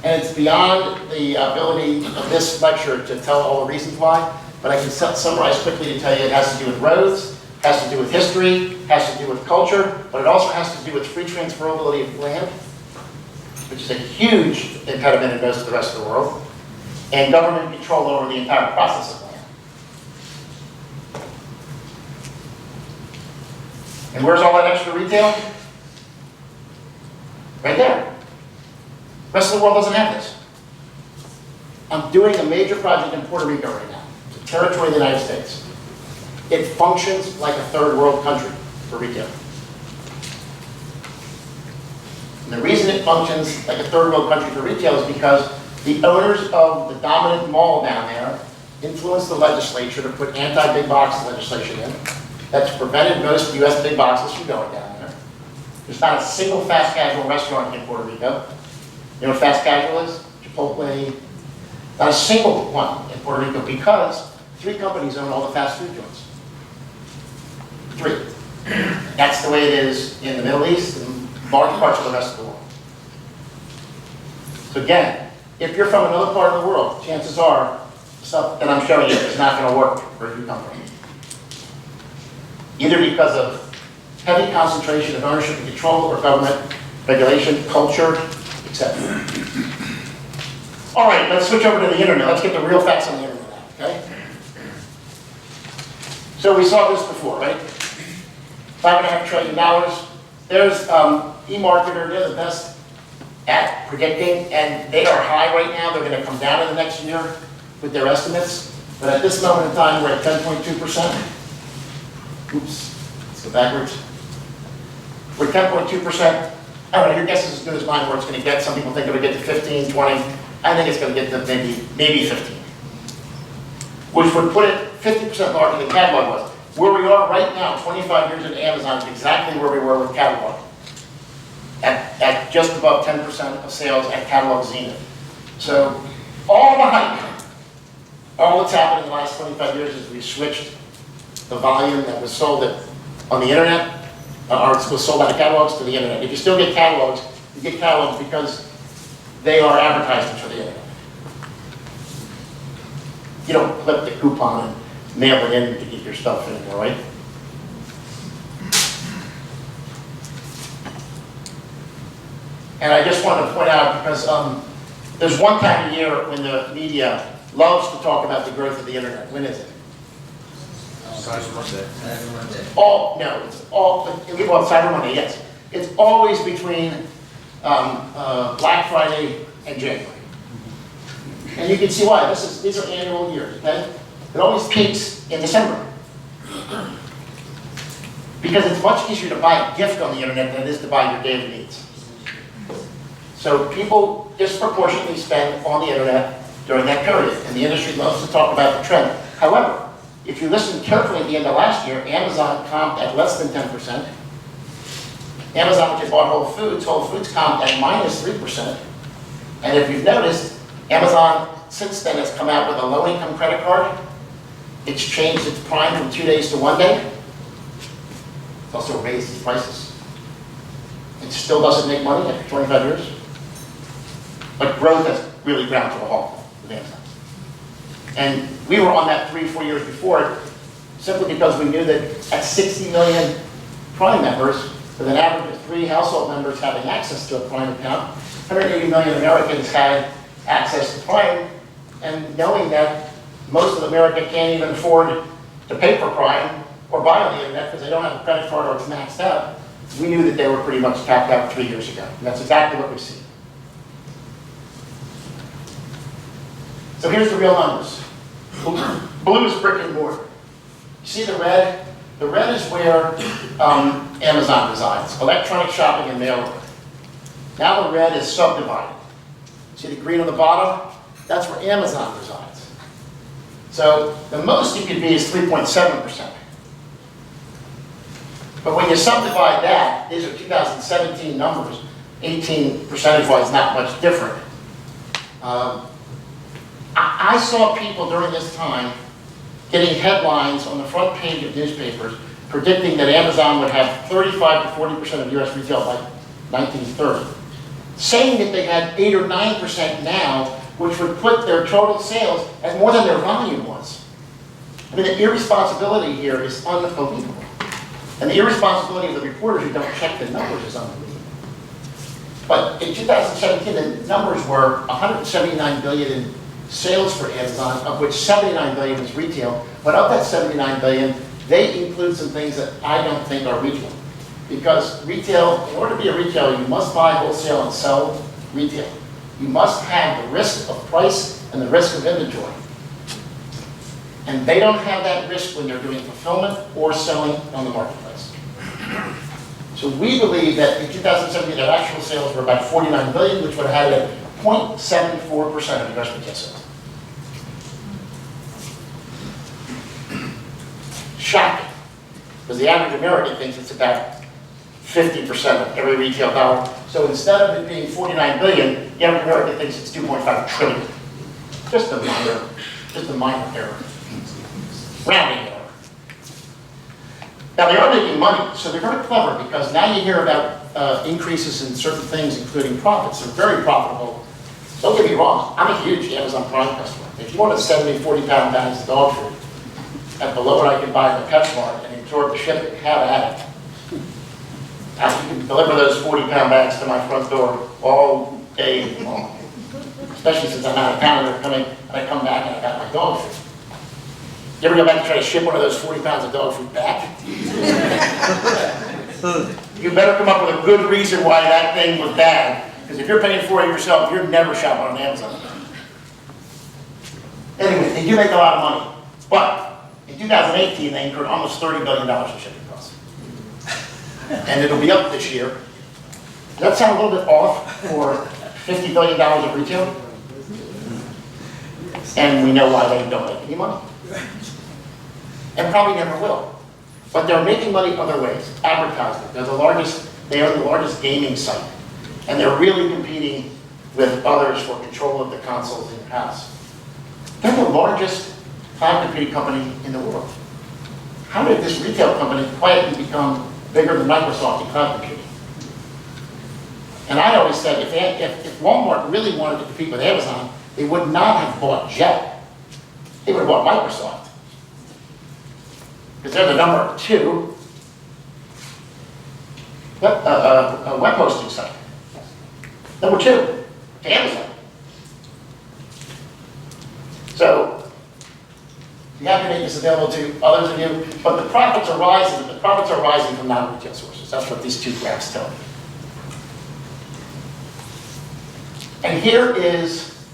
And it's beyond the ability of this lecture to tell all the reasons why, but I can summarize quickly to tell you it has to do with roads, has to do with history, has to do with culture, but it also has to do with free transferability of land, which is a huge impediment in most of the rest of the world, and government control over the entire process of land. And where's all that extra retail? Right there. The rest of the world doesn't have this. I'm doing a major project in Puerto Rico right now. It's a territory of the United States. it functions like a third world country for retail. And the reason it functions like a third world country for retail is because the owners of the dominant mall down there influenced the legislature to put anti-big box legislation in. That's prevented most US big boxes from going down there. There's not a single fast casual restaurant in Puerto Rico. You know what fast casual is? Chipotle. Not a single one in Puerto Rico because 3 companies own all the fast food joints. 3. That's the way it is in the Middle East and large parts of the rest of the world. So again, if you're from another part of the world, chances are stuff that I'm showing you is not going to work where you come from. Either because of heavy concentration of ownership and control or government regulation, culture, etc. All right, let's switch over to the internet. Let's get the real facts on the internet now, okay? So we saw this before, right? $5.5 trillion. There's eMarketer, they're the best at predicting, and they are high right now. They're going to come down in the next year with their estimates. But at this moment in time, we're at 10.2%. Oops, let's go backwards. We're 10.2%. I don't know, your guess is as good as mine where it's going to get. Some people think it'll get to 15, 20. I think it's going to get to maybe 15. Which would put it 50% larger than catalog was. Where we are right now, 25 years into Amazon, is exactly where we were with catalog. At just above 10% of sales at catalog zenith. So all the hype, all that's happened in the last 25 years is we switched the volume that was sold on the internet, or was sold by the catalogs to the internet. If you still get catalogs, you get catalogs because they are advertisements for the internet. You don't clip the coupon and mail it in to get your stuff anymore, right? And I just wanted to point out, because there's one time a year when the media loves to talk about the growth of the internet. When is it? Cyber Monday. No, it's all, well, Cyber Monday, yes. It's always between Black Friday and January. And you can see why. These are annual years, okay? It always peaks in December. Because it's much easier to buy a gift on the internet than it is to buy your daily needs. So people disproportionately spend on the internet during that period, and the industry loves to talk about the trend. However, if you listen carefully at the end of last year, Amazon comped at less than 10%. Amazon, which had bought Whole Foods comped at minus 3%. And if you've noticed, Amazon since then has come out with a low-income credit card. It's changed its prime from 2 days to 1 day. It's also raised its prices. It still doesn't make money after 25 years. But growth has really ground to a halt with Amazon. And we were on that 3-4 years before it, simply because we knew that at 60 million Prime members, with an average of 3 household members having access to a Prime account, 180 million Americans had access to Prime, and knowing that most of America can't even afford to pay for Prime or buy on the internet because they don't have a credit card or it's maxed out, we knew that they were pretty much tapped out 3 years ago. And that's exactly what we see. So here's the real numbers. Blue is brick and mortar. You see the red? The red is where Amazon resides, electronic shopping and mail order. Now the red is subdivided. See the green on the bottom? That's where Amazon resides. So the most you could be is 3.7%. But when you subdivide that, these are 2017 numbers, 18 percentage-wise, not much different. I saw people during this time getting headlines on the front page of newspapers predicting that Amazon would have 35 to 40% of US retail by 1930. Saying that they had 8 or 9% now, which would put their total sales at more than their volume was. I mean, the irresponsibility here is unbelievable. And the irresponsibility of the reporters who don't check the numbers is unbelievable. But in 2017, the numbers were 179 billion in sales for Amazon, of which 79 billion is retail. But of that 79 billion, they include some things that I don't think are retail. Because retail, in order to be a retailer, you must buy wholesale and sell retail. You must have the risk of price and the risk of inventory. And they don't have that risk when they're doing fulfillment or selling on the marketplace. So we believe that in 2017, their actual sales were about 49 billion, which would have had a 0.74% of US retail sales. Shocking, because the average American thinks it's about 50% of every retail dollar. So instead of it being 49 billion, the average American thinks it's 2.5 trillion. Just a minor error. Rounding error. Now they are making money, so they're very clever, because now you hear about increases in certain things, including profits. They're very profitable. Don't get me wrong, I'm a huge Amazon Prime customer. If you want to send me 40-pound bags of dog food at below what I can buy in the PetSmart and absorb the shipping, have at it. I can deliver those 40-pound bags to my front door all day long. Especially since I'm out of town and they're coming, and I come back and I got my dog food. You ever go back to try to ship one of those 40 pounds of dog food back? You better come up with a good reason why that thing was bad, because if you're paying for it yourself, you're never shopping on Amazon. Anyway, they do make a lot of money, but in 2018, they incurred almost $30 billion in shipping costs. And it'll be up this year. Does that sound a little bit off for $50 billion of retail? And we know why they don't make any money. And probably never will. But they're making money other ways. Advertising. They are the largest gaming site. And they're really competing with others for control of the consoles in your house. They're the largest cloud computing company in the world. How did this retail company quietly become bigger than Microsoft in cloud computing? And I always said, if Walmart really wanted to compete with Amazon, they would not have bought Jet. They would have bought Microsoft. Because they're the number 2 web hosting site. Number 2 to Amazon. So you have to make this available to others of you, but the profits are rising. The profits are rising from non-retail sources. That's what these 2 graphs tell me. And here is,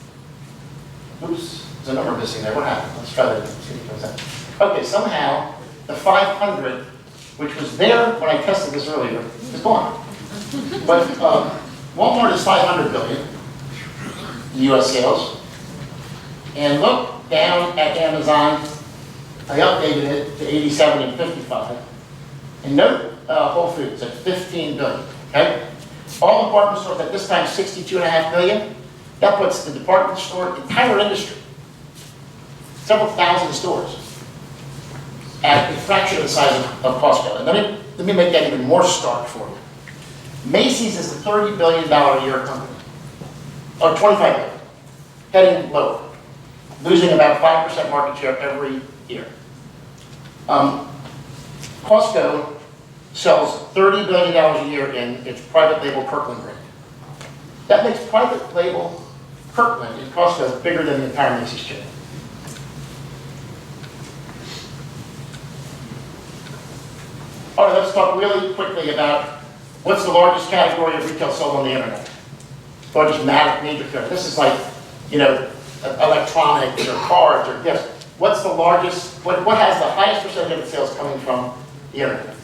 oops, there's a number missing there. What happened? Let's try that again. Okay, somehow the 500, which was there when I tested this earlier, is gone. But Walmart is 500 billion in U.S. sales. And look down at Amazon. I updated it to 87 and 55. And note Whole Foods at 15 billion. Okay. All department stores at this time 62.5 billion. That puts the department store entire industry, several thousand stores, at a fraction of the size of Costco. And let me make that even more stark for you. Macy's is a $30 billion a year company, or 25 billion, heading lower, losing about 5% market share every year. Costco sells $30 billion a year in its private label Kirkland brand. That makes private label Kirkland in Costco bigger than the entire Macy's chain. All right, let's talk really quickly about what's the largest category of retail sold on the internet. Largest major category. This is like, electronics or cars or gifts. What's the largest, what has the highest percentage of its sales coming from the internet?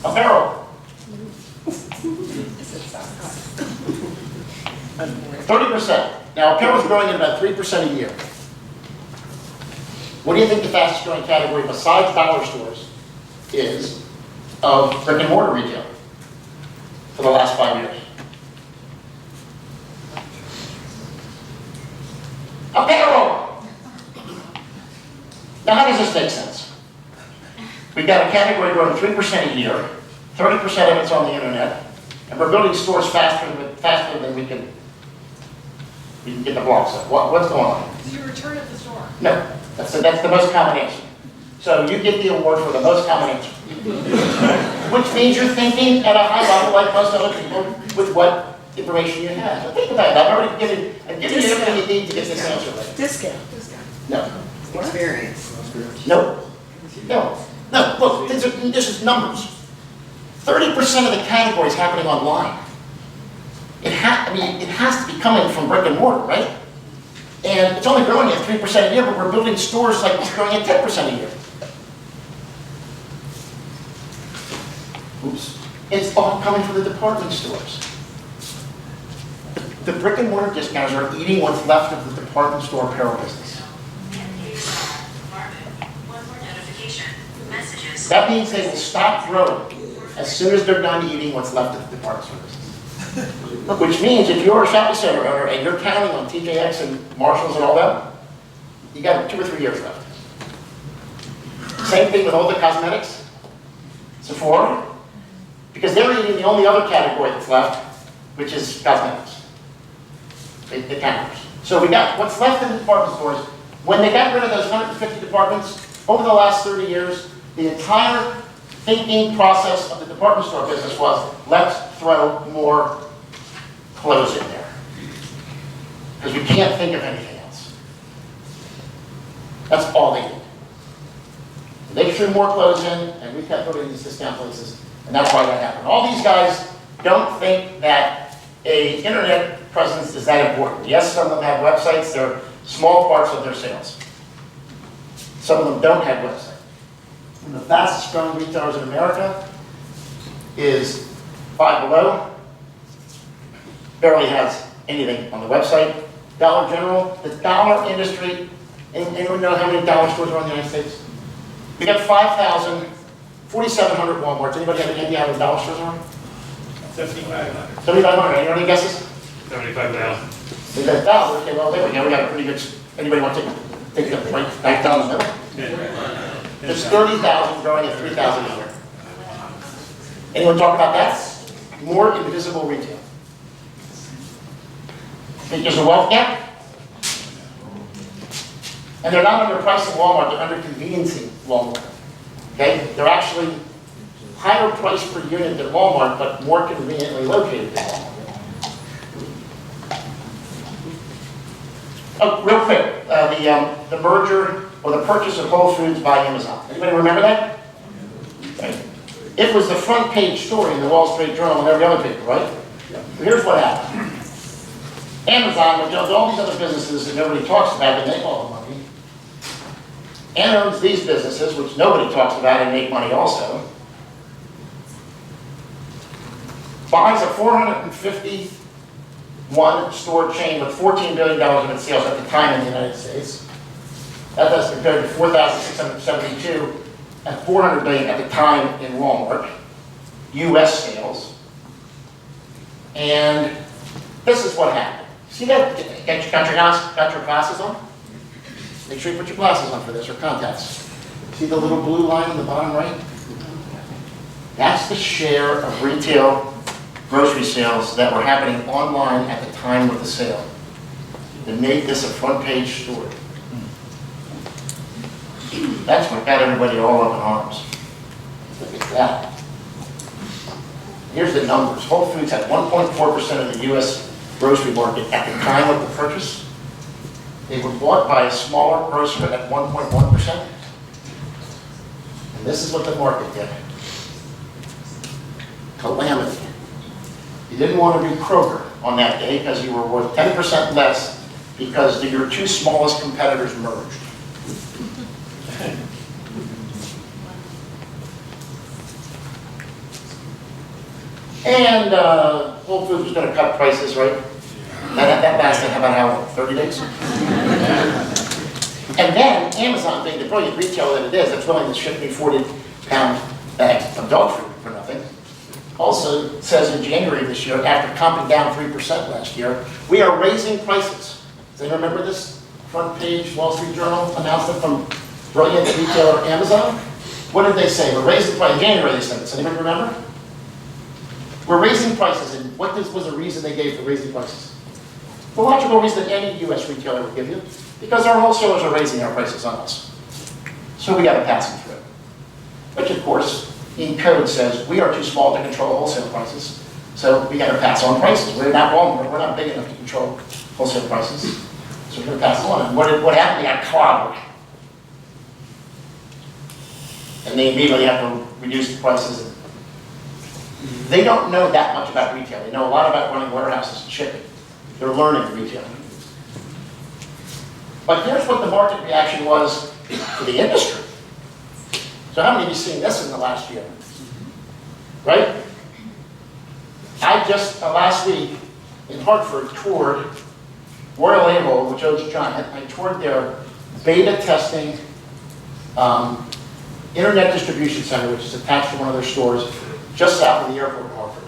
Apparel. 30%. Now, apparel is growing at about 3% a year. What do you think the fastest growing category besides dollar stores is of brick and mortar retail for the last 5 years? Apparel! Now, how does this make sense? We've got a category growing 3% a year, 30% of it's on the internet, and we're building stores faster than we can get the blocks up. What's going on? So you return at the store? No, that's the most common answer. So you get the award for the most common answer. Which means you're thinking at a high level like most other people with what information you have. But think about it. I've already given you everything you need to get this answer right. Discount. No. Experience. No. No. No. Look, this is numbers. 30% of the category is happening online. It has to be coming from brick and mortar, right? And it's only growing at 3% a year, but we're building stores like it's growing at 10% a year. Oops. It's all coming from the department stores. The brick and mortar discounters are eating what's left of the department store apparel business. That means they will stop growing as soon as they're done eating what's left of the department store business. Which means if you're a shopping center owner and you're counting on TJX and Marshalls and all that, you got 2 or 3 years left. Same thing with all the cosmetics, Sephora, because they're eating the only other category that's left, which is cosmetics. The counters. So we got what's left in the department stores. When they got rid of those 150 departments, over the last 30 years, the entire thinking process of the department store business was, let's throw more clothes in there. Because we can't think of anything else. That's all they did. They threw more clothes in, and we kept putting these discount places, and that's why that happened. All these guys don't think that an internet presence is that important. Yes, some of them have websites. They're small parts of their sales. Some of them don't have websites. One of the fastest growing retailers in America is Five Below. Barely has anything on the website. Dollar General, the dollar industry. Anyone know how many dollar stores are in the United States? We got 5,000, 4,700 Walmarts. Anybody have any idea how many dollar stores are? 7,500. 7,500. Any guesses? 75,000. We got 1,000. Okay, well, there we go. We got a pretty good. Anybody want to take the right 9,000 middle? There's 30,000 growing at 3,000 a year. Anyone talk about that? More invisible retail. Think there's a wealth gap? And they're not underpricing Walmart, they're under-conveniencing Walmart. Okay? They're actually higher price per unit than Walmart, but more conveniently located than Walmart. Oh, real quick, the merger or the purchase of Whole Foods by Amazon. Anybody remember that? Right. It was the front page story in the Wall Street Journal and every other paper, right? So here's what happened. Amazon, which owns all these other businesses that nobody talks about and make all the money, and owns these businesses, which nobody talks about and make money also, buys a 451 store chain with $14 billion of its sales at the time in the United States. That does compared to 4,672 and $400 billion at the time in Walmart, U.S. sales. And this is what happened. See that? Got your glasses on? Make sure you put your glasses on for this, or contacts. See the little blue line on the bottom right? That's the share of retail grocery sales that were happening online at the time of the sale. That made this a front page story. That's what got everybody all up in arms. Look at that. Here's the numbers. Whole Foods had 1.4% of the U.S. grocery market at the time of the purchase. They were bought by a smaller grocer at 1.1%. And this is what the market did. Calamity. You didn't want to be Kroger on that day because you were worth 10% less because your 2 smallest competitors merged. And Whole Foods was going to cut prices, right? That lasted about how, 30 days? And then Amazon, being the brilliant retailer that it is, that's willing to ship me 40-pound bags of dog food for nothing, also says in January of this year, after comping down 3% last year, we are raising prices. Does anyone remember this front page Wall Street Journal announcement from brilliant retailer Amazon? What did they say? We're raising prices. In January they said this. Anybody remember? We're raising prices, and what was the reason they gave for raising prices? The logical reason that any U.S. retailer would give you, because our wholesalers are raising our prices on us. So we got to pass them through. Which, of course, in code says we are too small to control wholesale prices, so we got to pass on prices. We're not Walmart. We're not big enough to control wholesale prices, so we're going to pass them on. And what happened? They got clobbered. And they immediately have to reduce the prices. They don't know that much about retail. They know a lot about running warehouses and shipping. They're learning retail. But here's what the market reaction was for the industry. So how many of you seen this in the last year? Right? I just, last week, in Hartford, toured Royal Able, which owns Giant. I toured their beta testing internet distribution center, which is attached to one of their stores just south of the airport in Hartford.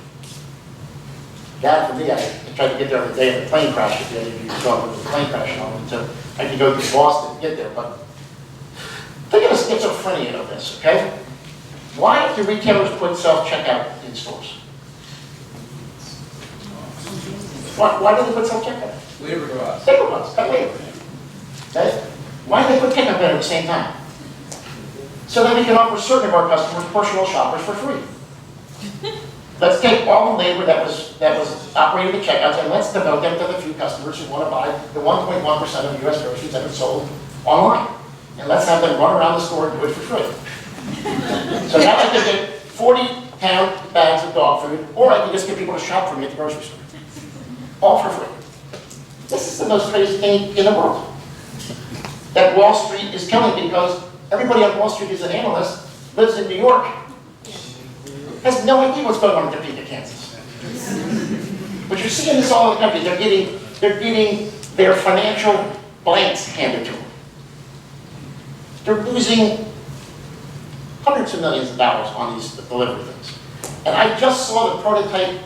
God, for me, I tried to get there on the day of the plane crash. If any of you saw there was a plane crash on it, so I could go to Boston and get there. But think of the schizophrenia of this, okay? Why do retailers put self-checkout in stores? Why do they put self-checkout? Labor costs. Labor costs, cut labor. Okay? Why do they put pickup in at the same time? So that we can offer certain of our customers personal shoppers for free. Let's take all the labor that was operating the checkouts and let's devote them to the few customers who want to buy the 1.1% of U.S. groceries that are sold online. And let's have them run around the store and do it for free. So now I can get 40-pound bags of dog food, or I can just get people to shop for me at the grocery store. All for free. This is the most crazy thing in the world. That Wall Street is killing because everybody on Wall Street is an analyst, lives in New York, has no idea what's going on in Topeka, Kansas. But you're seeing this all over the country. They're getting their financial blanks handed to them. They're losing hundreds of millions of dollars on these delivery things. And I just saw the prototype.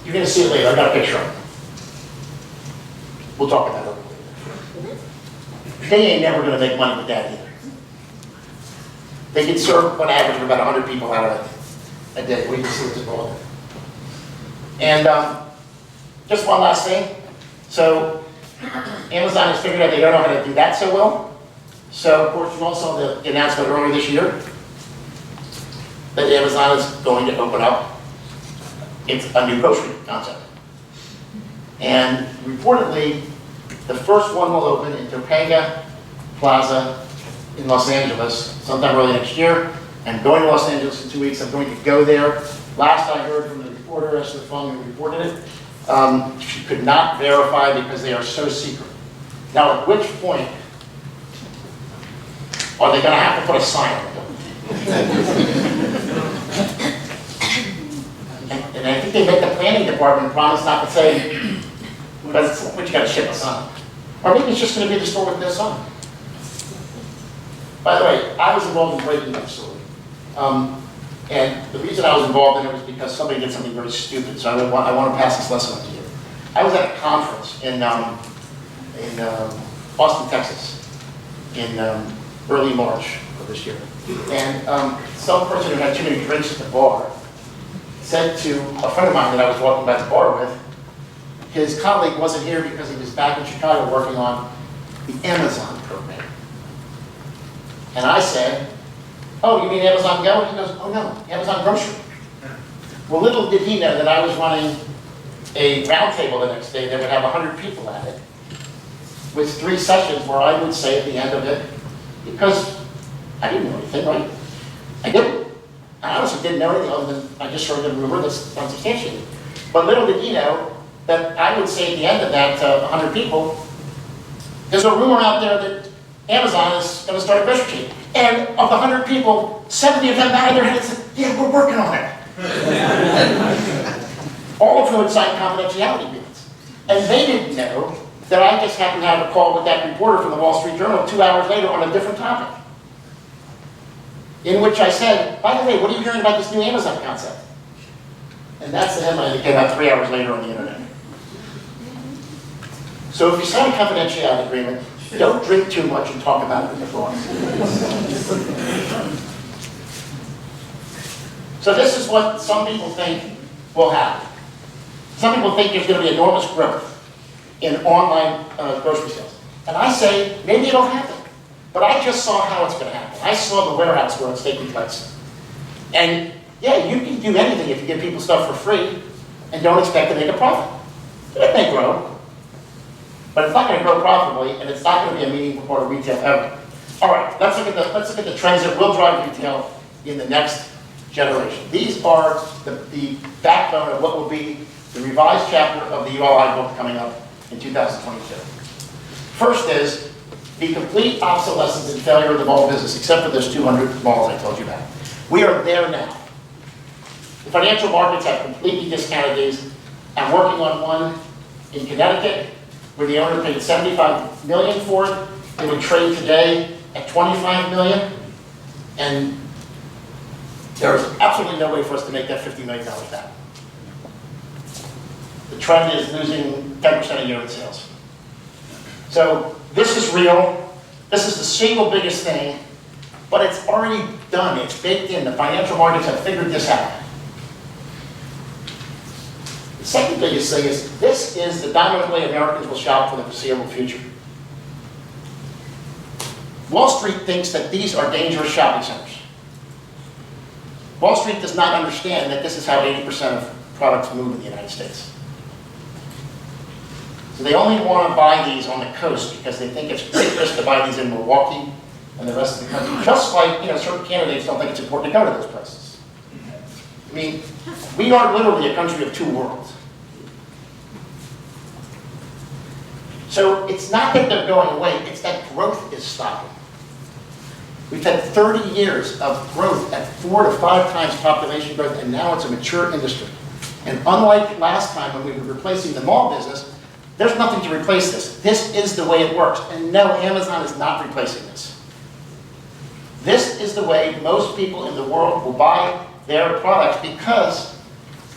You're going to see it later. I got a picture of it. We'll talk about it later. They ain't never going to make money with that either. They can serve, on average, about 100 people out of a day. We can see what's involved. And just one last thing. So Amazon has figured out they don't know how to do that so well. So, of course, you all saw the announcement earlier this year that Amazon is going to open up a new grocery concept. And reportedly, the first one will open in Topanga Plaza in Los Angeles sometime early next year. I'm going to Los Angeles in 2 weeks. I'm going to go there. Last I heard from the reporter, as to the phone who reported it, she could not verify because they are so secret. Now, at which point are they going to have to put a sign on it? And I think they make the planning department promise not to say, but you got to ship a sign. Or maybe it's just going to be the store with no sign. By the way, I was involved in breaking that story. And the reason I was involved in it was because somebody did something very stupid. So I want to pass this lesson on to you. I was at a conference in Austin, Texas, in early March of this year. And some person who had too many drinks at the bar said to a friend of mine that I was walking by the bar with, his colleague wasn't here because he was back in Chicago working on the Amazon program. And I said, "Oh, you mean Amazon Go?" He goes, "Oh no, Amazon Grocery." Well, little did he know that I was running a roundtable the next day that would have 100 people at it, with 3 sessions where I would say at the end of it, because I didn't know anything, right? I didn't. I honestly didn't know anything other than I just heard the rumor that's unsubstantiated. But little did he know that I would say at the end of that to 100 people, there's a rumor out there that Amazon is going to start a grocery chain. And of the 100 people, 70 of them nodded their heads and said, "Yeah, we're working on it." All of whom had signed confidentiality agreements. And they didn't know that I just happened to have a call with that reporter from the Wall Street Journal 2 hours later on a different topic, in which I said, "By the way, what are you hearing about this new Amazon concept?" And that's the headline that came out 3 hours later on the internet. So if you sign a confidentiality agreement, don't drink too much and talk about it in the bar. So this is what some people think will happen. Some people think there's going to be enormous growth in online grocery sales. And I say, maybe it'll happen. But I just saw how it's going to happen. I saw the warehouse where it's taking place. And yeah, you can do anything if you give people stuff for free and don't expect to make a profit. It may grow. But it's not going to grow profitably, and it's not going to be a meaningful part of retail ever. All right, let's look at the trends that will drive retail in the next generation. These are the backbone of what will be the revised chapter of the ULI book coming up in 2022. First is the complete obsolescence and failure of the mall business, except for those 200 malls I told you about. We are there now. The financial markets have completely discounted these. I'm working on one in Connecticut where the owner paid $75 million for it. It would trade today at $25 million, and there's absolutely no way for us to make that $50 million back. The trend is losing 10% a year in sales. So this is real. This is the single biggest thing, but it's already done. It's baked in. The financial markets have figured this out. The second biggest thing is this is the dominant way Americans will shop for the foreseeable future. Wall Street thinks that these are dangerous shopping centers. Wall Street does not understand that this is how 80% of products move in the United States. So they only want to buy these on the coast because they think it's great risk to buy these in Milwaukee and the rest of the country. Just like, certain candidates don't think it's important to go to those places. I mean, we are literally a country of two worlds. So it's not that they're going away, it's that growth is stopping. We've had 30 years of growth at 4 to 5 times population growth, and now it's a mature industry. And unlike last time when we were replacing the mall business, there's nothing to replace this. This is the way it works. And no, Amazon is not replacing this. This is the way most people in the world will buy their products because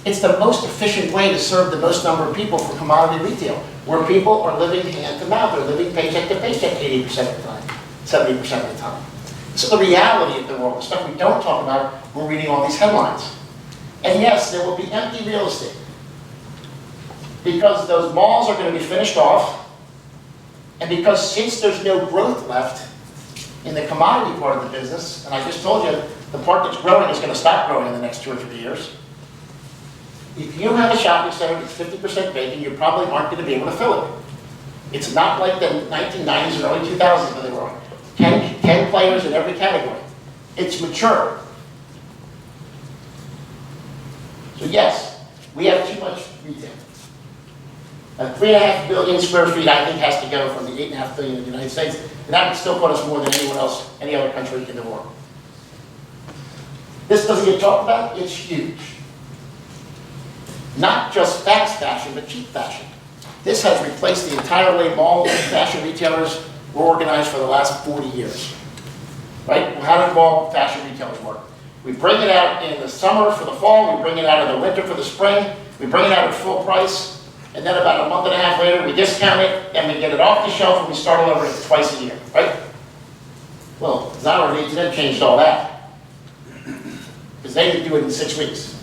it's the most efficient way to serve the most number of people for commodity retail, where people are living hand to mouth. They're living paycheck to paycheck 80% of the time, 70% of the time. This is the reality of the world, the stuff we don't talk about when we're reading all these headlines. And yes, there will be empty real estate because those malls are going to be finished off, and because since there's no growth left in the commodity part of the business, and I just told you the part that's growing is going to stop growing in the next 2 or 3 years. If you have a shopping center that's 50% vacant, you probably aren't going to be able to fill it. It's not like the 1990s and early 2000s when they were 10 players in every category. It's mature. So yes, we have too much retail. 3.5 billion square feet, I think, has to go from the 8.5 billion in the United States, and that would still put us more than anyone else, any other country in the world. This doesn't get talked about, it's huge. Not just fast fashion, but cheap fashion. This has replaced the entire way mall and fashion retailers were organized for the last 40 years. Right? Well, how do mall fashion retailers work? We bring it out in the summer for the fall, we bring it out in the winter for the spring, we bring it out at full price, and then about a month and a half later, we discount it, and we get it off the shelf, and we start all over twice a year, right? Well, Zany and H&M changed all that, because they didn't do it in 6 weeks.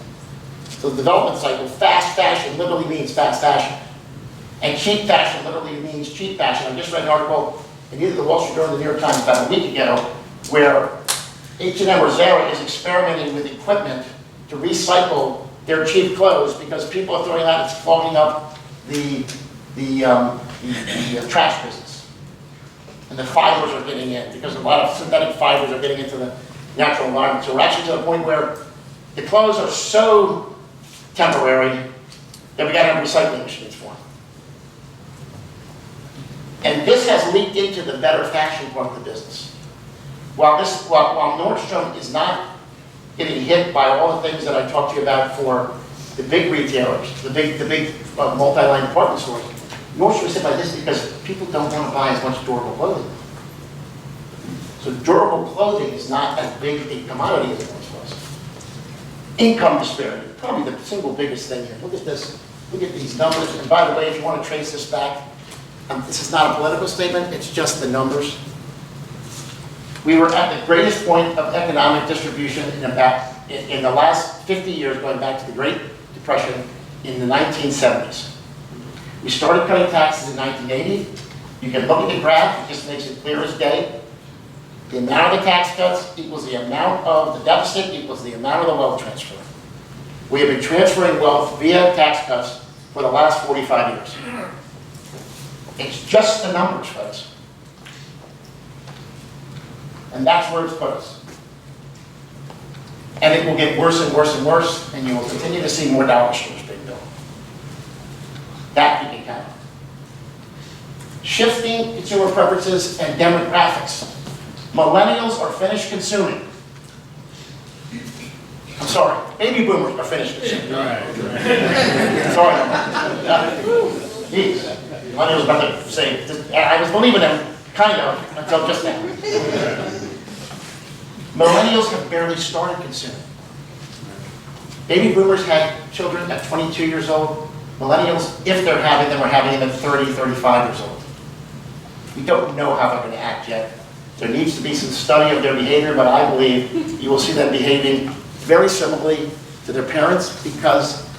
So the development cycle, fast fashion literally means fast fashion. And cheap fashion literally means cheap fashion. I just read an article in either the Wall Street Journal or the New York Times about a week ago, where H&M or Zara is experimenting with equipment to recycle their cheap clothes because people are throwing out, it's clogging up the trash business. And the fibers are getting in because a lot of synthetic fibers are getting into the natural environment. So we're actually to the point where the clothes are so temporary that we got to have recycling machines for them. And this has leaked into the better fashion part of the business. While Nordstrom is not getting hit by all the things that I talked to you about for the big retailers, the big multi-line department stores, Nordstrom is hit by this because people don't want to buy as much durable clothing. So durable clothing is not as big a commodity as it once was. Income disparity, probably the single biggest thing here. Look at this. Look at these numbers. And by the way, if you want to trace this back, this is not a political statement, it's just the numbers. We were at the greatest point of economic distribution in the last 50 years, going back to the Great Depression in the 1970s. We started cutting taxes in 1980. You can look at the graph, it just makes it clear as day. The amount of the tax cuts equals the amount of the deficit equals the amount of the wealth transfer. We have been transferring wealth via tax cuts for the last 45 years. It's just the numbers, folks. And that's where it's put us. And it will get worse and worse and worse, and you will continue to see more dollar stores being built. That you can count on. shifting consumer preferences and demographics. Millennials are finished consuming. I'm sorry, baby boomers are finished consuming. Sorry. Jeez. Millennials was about to say, I was believing them, kind of, until just now. Millennials have barely started consuming. Baby boomers had children at 22 years old. Millennials, if they're having them, are having them at 30, 35 years old. We don't know how they're going to act yet. There needs to be some study of their behavior, but I believe you will see them behaving very similarly to their parents because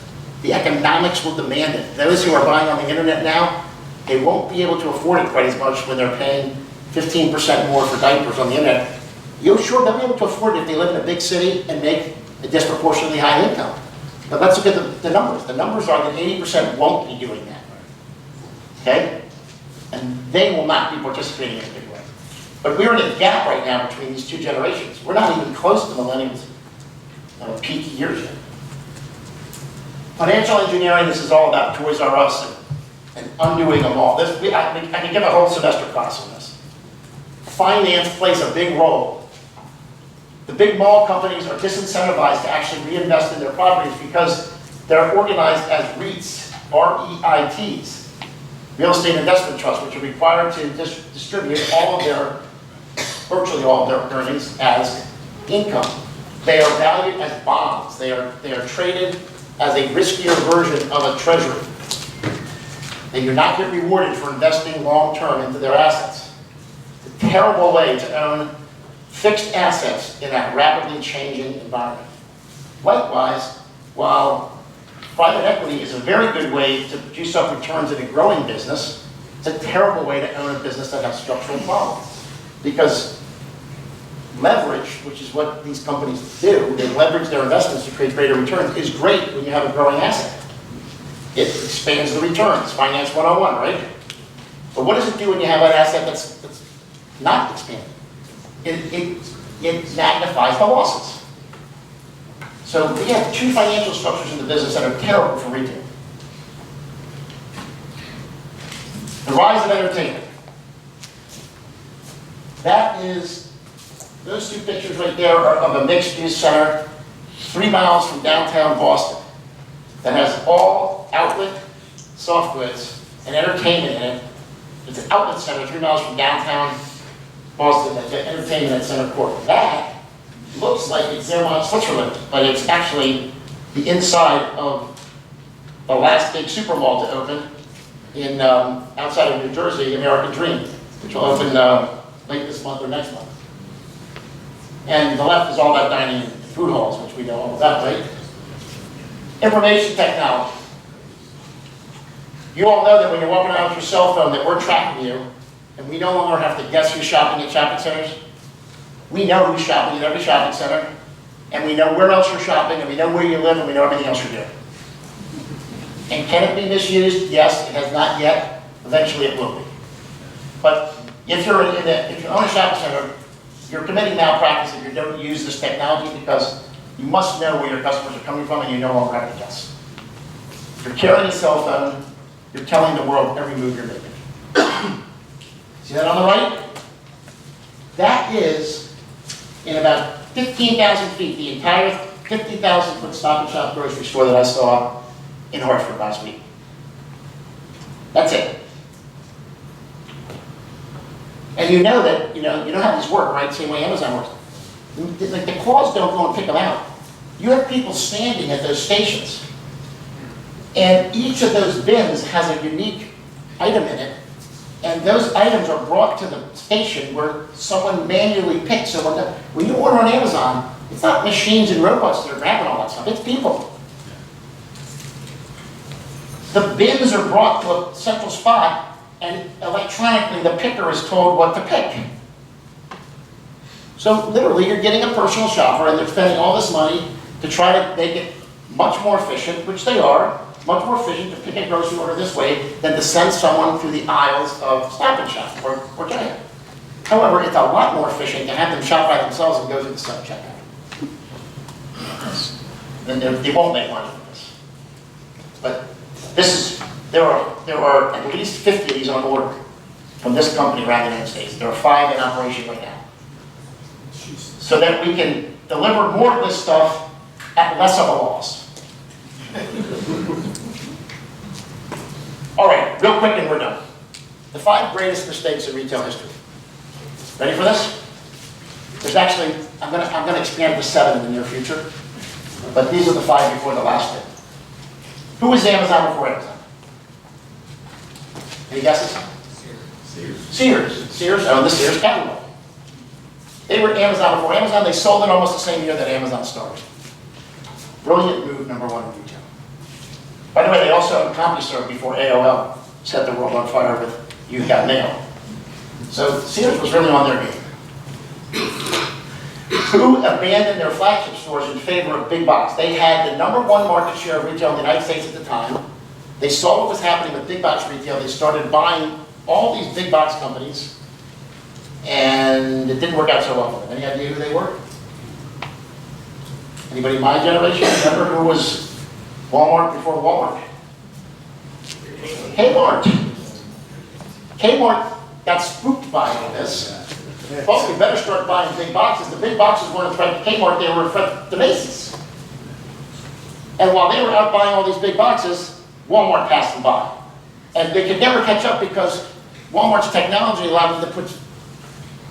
the economics will demand it. Those who are buying on the internet now, they won't be able to afford it quite as much when they're paying 15% more for diapers on the internet. You're sure they'll be able to afford it if they live in a big city and make a disproportionately high income. But let's look at the numbers. The numbers are that 80% won't be doing that. Okay? And they will not be participating in a big way. But we're in a gap right now between these two generations. We're not even close to millennials' peak years yet. Financial engineering, this is all about Toys R Us and undoing them all. I can give a whole semester class on this. Finance plays a big role. The big mall companies are disincentivized to actually reinvest in their properties because they're organized as REITs, R-E-I-Ts, real estate investment trusts, which are required to distribute virtually all of their earnings as income. They are valued as bonds. They are traded as a riskier version of a treasury. They do not get rewarded for investing long-term into their assets. It's a terrible way to own fixed assets in that rapidly changing environment. Likewise, while private equity is a very good way to juice up returns in a growing business, it's a terrible way to own a business that has structural problems. Because leverage, which is what these companies do, they leverage their investments to create greater returns, is great when you have a growing asset. It expands the returns, finance 101, right? But what does it do when you have an asset that's not expanding? It magnifies the losses. So we have two financial structures in the business that are terrible for retail. The rise of entertainment. That is, those two pictures right there are of a mixed-use center 3 miles from downtown Boston that has all outlet, soft goods, and entertainment in it. It's an outlet center 3 miles from downtown Boston, that's entertainment at Center Court. That looks like it's Zermatt, Switzerland, but it's actually the inside of the last big super mall to open in outside of New Jersey, American Dream, which will open late this month or next month. And the left is all about dining and food halls, which we know all about, right? Information technology. You all know that when you're walking around with your cell phone that we're tracking you, and we no longer have to guess who's shopping at shopping centers. We know who's shopping at every shopping center, and we know where else you're shopping, and we know where you live, and we know everything else you're doing. And can it be misused? Yes, it has not yet. Eventually it will be. But if you own a shopping center, you're committing malpractice if you don't use this technology because you must know where your customers are coming from and you no longer have to guess. If you're carrying a cell phone, you're telling the world every move you're making. See that on the right? That is, in about 15,000 feet, the entire 50,000 foot Stop and Shop grocery store that I saw in Hartford last week. That's it. And you know that, you know how these work, right? Same way Amazon works. Like the claws don't go and pick them out. You have people standing at those stations. And each of those bins has a unique item in it. And those items are brought to the station where someone manually picks. So when you order on Amazon, it's not machines and robots that are grabbing all that stuff. It's people. The bins are brought to a central spot, and electronically the picker is told what to pick. So literally, you're getting a personal shopper, and they're spending all this money to try to make it much more efficient, which they are, much more efficient to pick a grocery order this way than to send someone through the aisles of Stop and Shop or Giant. However, it's a lot more efficient to have them shop by themselves and go through the self-checkout. Then they won't make money from this. But there are at least 50 of these on order. from this company around the United States. There are 5 in operation right now. So that we can deliver more of this stuff at less of a loss. All right, real quick and we're done. The 5 greatest mistakes in retail history. Ready for this? There's actually, I'm gonna expand to 7 in the near future, but these are the 5 before the last bit. Who was Amazon before Amazon? Any guesses? Sears owned the Sears catalog. They were Amazon before Amazon. They sold it almost the same year that Amazon started. Brilliant move, number 1 in retail. By the way, they also owned CompuServe before AOL set the world on fire with You Got Mail. So Sears was really on their game. Who abandoned their flagship stores in favor of big box? They had the number 1 market share of retail in the United States at the time. They saw what was happening with big box retail. They started buying all these big box companies, and it didn't work out so well for them. Any idea who they were? Anybody in my generation remember who was Walmart before Walmart? Kmart. Kmart got spooked by all this. Folks, we better start buying big boxes. The big boxes weren't a threat to Kmart, they were a threat to Macy's. And while they were out buying all these big boxes, Walmart passed them by. And they could never catch up because Walmart's technology allowed them to put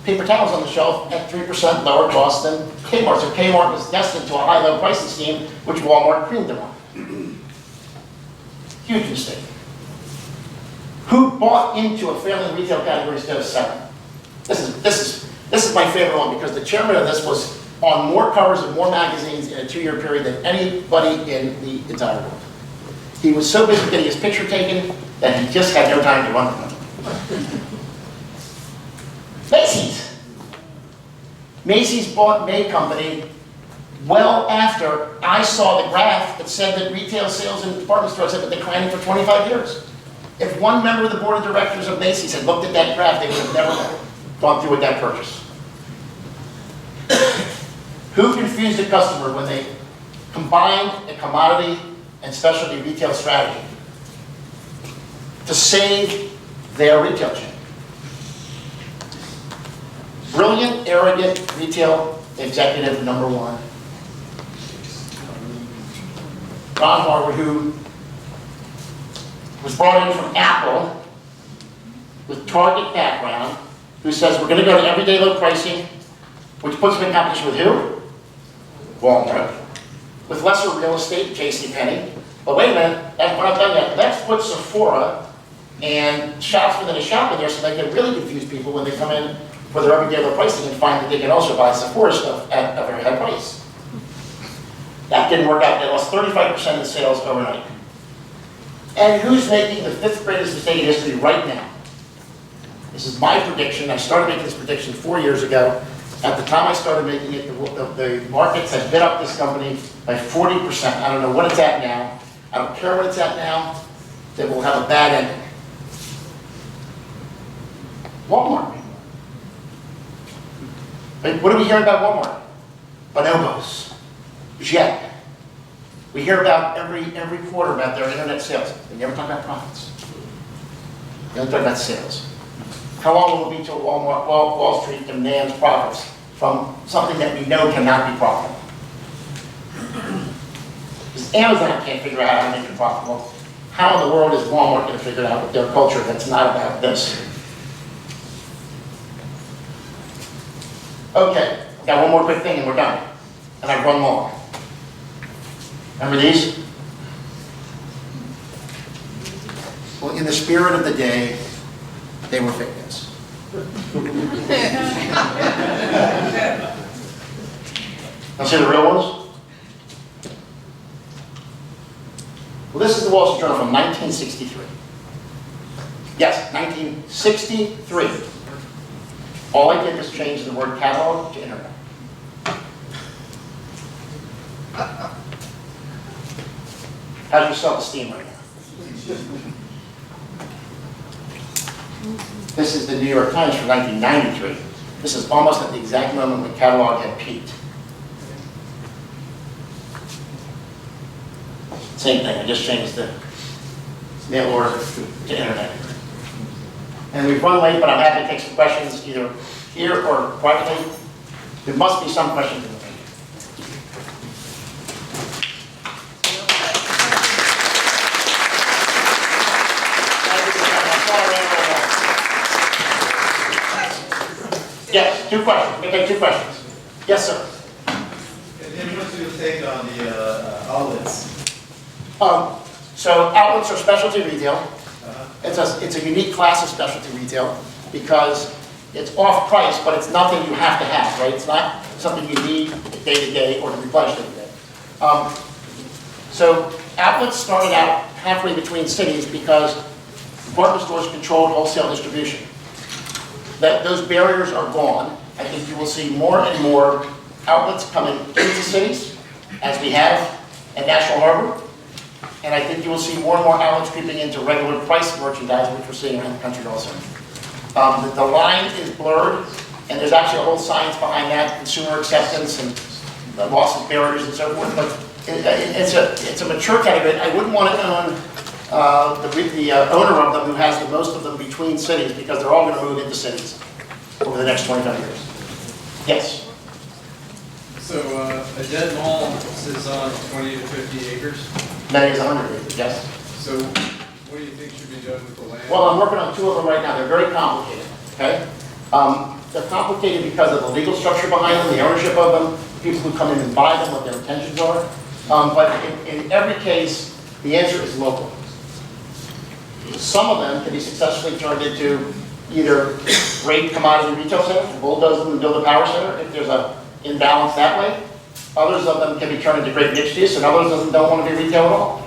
paper towels on the shelf at 3% lower cost than Kmart. So Kmart was destined to a high-low pricing scheme, which Walmart creamed them on. Huge mistake. Who bought into a failing retail category instead of selling? This is my favorite one because the chairman of this was on more covers of more magazines in a 2-year period than anybody in the entire world. He was so busy getting his picture taken that he just had no time to run them. Macy's. Macy's bought May Company well after I saw the graph that said that retail sales in department stores had been declining for 25 years. If one member of the board of directors of Macy's had looked at that graph, they would have never gone through with that purchase. Who confused the customer when they combined a commodity and specialty retail strategy to save their retail chain? Brilliant, arrogant retail executive number 1. Ron Harvard, who was brought in from Apple with Target background, who says we're going to go to everyday low pricing, which puts them in competition with who? Walmart. With lesser real estate, JCPenney. But wait a minute, we're not done yet. Let's put Sephora and shops within a shop in there so they can really confuse people when they come in for their everyday low pricing and find that they can also buy Sephora stuff at a very high price. That didn't work out. They lost 35% of the sales overnight. And who's making the 5th greatest mistake in history right now? This is my prediction. I started making this prediction 4 years ago. At the time I started making it, the markets had bid up this company by 40%. I don't know what it's at now. I don't care what it's at now. That will have a bad ending. Walmart. What do we hear about Walmart? Bonobos. Jet. We hear about every quarter about their internet sales. They never talk about profits. They only talk about sales. How long will it be till Wall Street demands profits from something that we know cannot be profitable? Because Amazon can't figure out how to make it profitable. How in the world is Walmart going to figure it out with their culture that's not about this? Okay, got one more quick thing and we're done. And I've run long. Remember these? Well, in the spirit of the day, they were fake news. Now see the real ones? Well, this is the Wall Street Journal from 1963. Yes, 1963. All I did was change the word catalog to internet. How's your self-esteem right now? This is the New York Times from 1993. This is almost at the exact moment when catalog had peaked. Same thing, I just changed the mail order to internet. And we've run late, but I'm happy to take some questions either here or privately. There must be some questions in the room. Yes, 2 questions. We can take 2 questions. Yes, sir. And what's your take on the outlets? So outlets are specialty retail. It's a unique class of specialty retail because it's off price, but it's nothing you have to have, right? It's not something you need day to day or to replenish day to day. So outlets started out halfway between cities because department stores controlled wholesale distribution. Those barriers are gone. I think you will see more and more outlets coming into cities, as we have at National Harbor. And I think you will see more and more outlets creeping into regular price merchandise, which we're seeing around the country also. The line is blurred, and there's actually a whole science behind that, consumer acceptance and the loss of barriers and so forth. But it's a mature category. I wouldn't want to own the owner of them who has the most of them between cities because they're all going to move into cities over the next 25 years. Yes? So a dead mall sits on 20 to 50 acres. Many as 100 acres, yes. So what do you think should be done with the land? Well, I'm working on 2 of them right now. They're very complicated, okay? They're complicated because of the legal structure behind them, the ownership of them, people who come in and buy them, what their intentions are. But in every case, the answer is local. Some of them can be successfully turned into either great commodity retail centers, bulldoze them and build a power center if there's an imbalance that way. Others of them can be turned into great mixed use, and others of them don't want to be retail at all.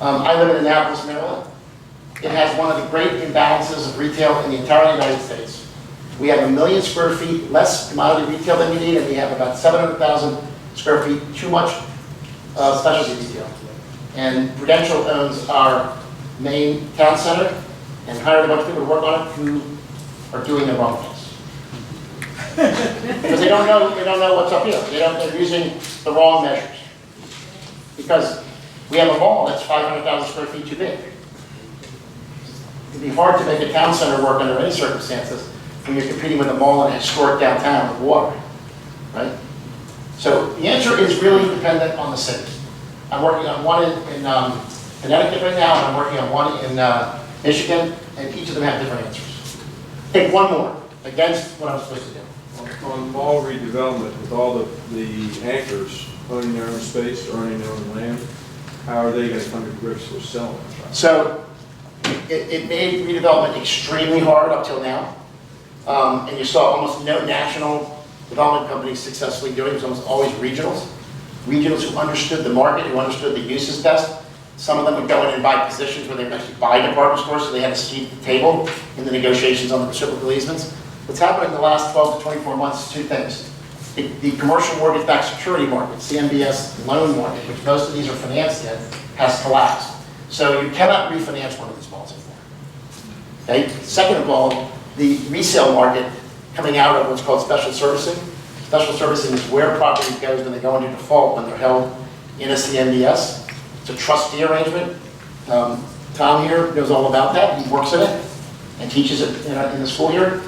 I live in Annapolis, Maryland. It has one of the great imbalances of retail in the entire United States. We have 1 million square feet less commodity retail than we need, and we have about 700,000 square feet too much specialty retail. And Prudential owns our main town center and hired a bunch of people to work on it who are doing the wrong things. Because they don't know what's up here. They're using the wrong measures. Because we have a mall that's 500,000 square feet too big. It'd be hard to make a town center work under any circumstances when you're competing with a mall in a historic downtown with water, right? So the answer is really dependent on the city. I'm working on one in Connecticut right now, and I'm working on one in Michigan, and each of them have different answers. Take one more against what I'm supposed to do. On mall redevelopment, with all the anchors owning their own space, or owning their own land, how are they going to come to grips with selling? So it made redevelopment extremely hard up till now. And you saw almost no national development companies successfully doing it. It was almost always regionals. Regionals who understood the market, who understood the uses best. Some of them would go in and buy positions where they would actually buy department stores, so they had a seat at the table in the negotiations on the reciprocal easements. What's happened in the last 12 to 24 months is 2 things. The commercial mortgage-backed security market, CMBS loan market, which most of these are financed in, has collapsed. So you cannot refinance one of these malls anymore. Okay? Second of all, the resale market coming out of what's called special servicing. Special servicing is where property goes when they go into default when they're held in a CMBS. It's a trustee arrangement. Tom here knows all about that. He works in it and teaches it in the school here.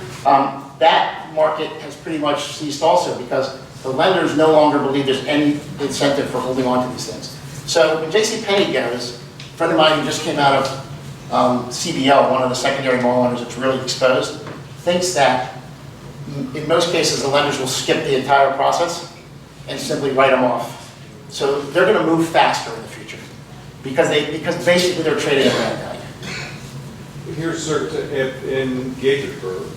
That market has pretty much ceased also because the lenders no longer believe there's any incentive for holding on to these things. So when JCPenney goes, a friend of mine who just came out of CBL, one of the secondary mall owners that's really exposed, thinks that in most cases the lenders will skip the entire process and simply write them off. So they're going to move faster in the future because basically they're trading at land value. Here's in Gaithersburg,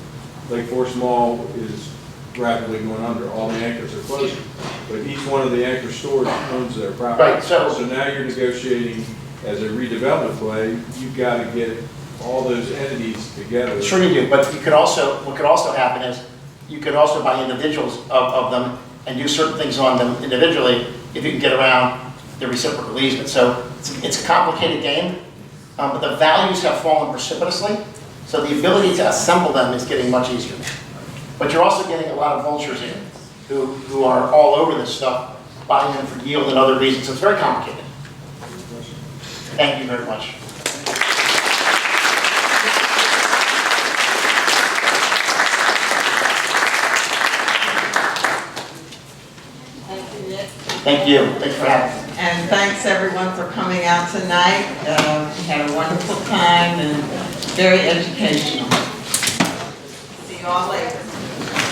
Lake Forest Mall is rapidly going under. All the anchors are closing, but each one of the anchor stores owns their property. Right. So now you're negotiating as a redevelopment play. You've got to get all those entities together. Sure you do, but what could also happen is you could also buy individuals of them and do certain things on them individually if you can get around the reciprocal easement. So it's a complicated game, but the values have fallen precipitously. So the ability to assemble them is getting much easier. But you're also getting a lot of vultures in who are all over this stuff, buying them for yield and other reasons. So it's very complicated. Thank you very much. Thank you. Thanks for having me. And thanks everyone for coming out tonight. We had a wonderful time and very educational. See you all later.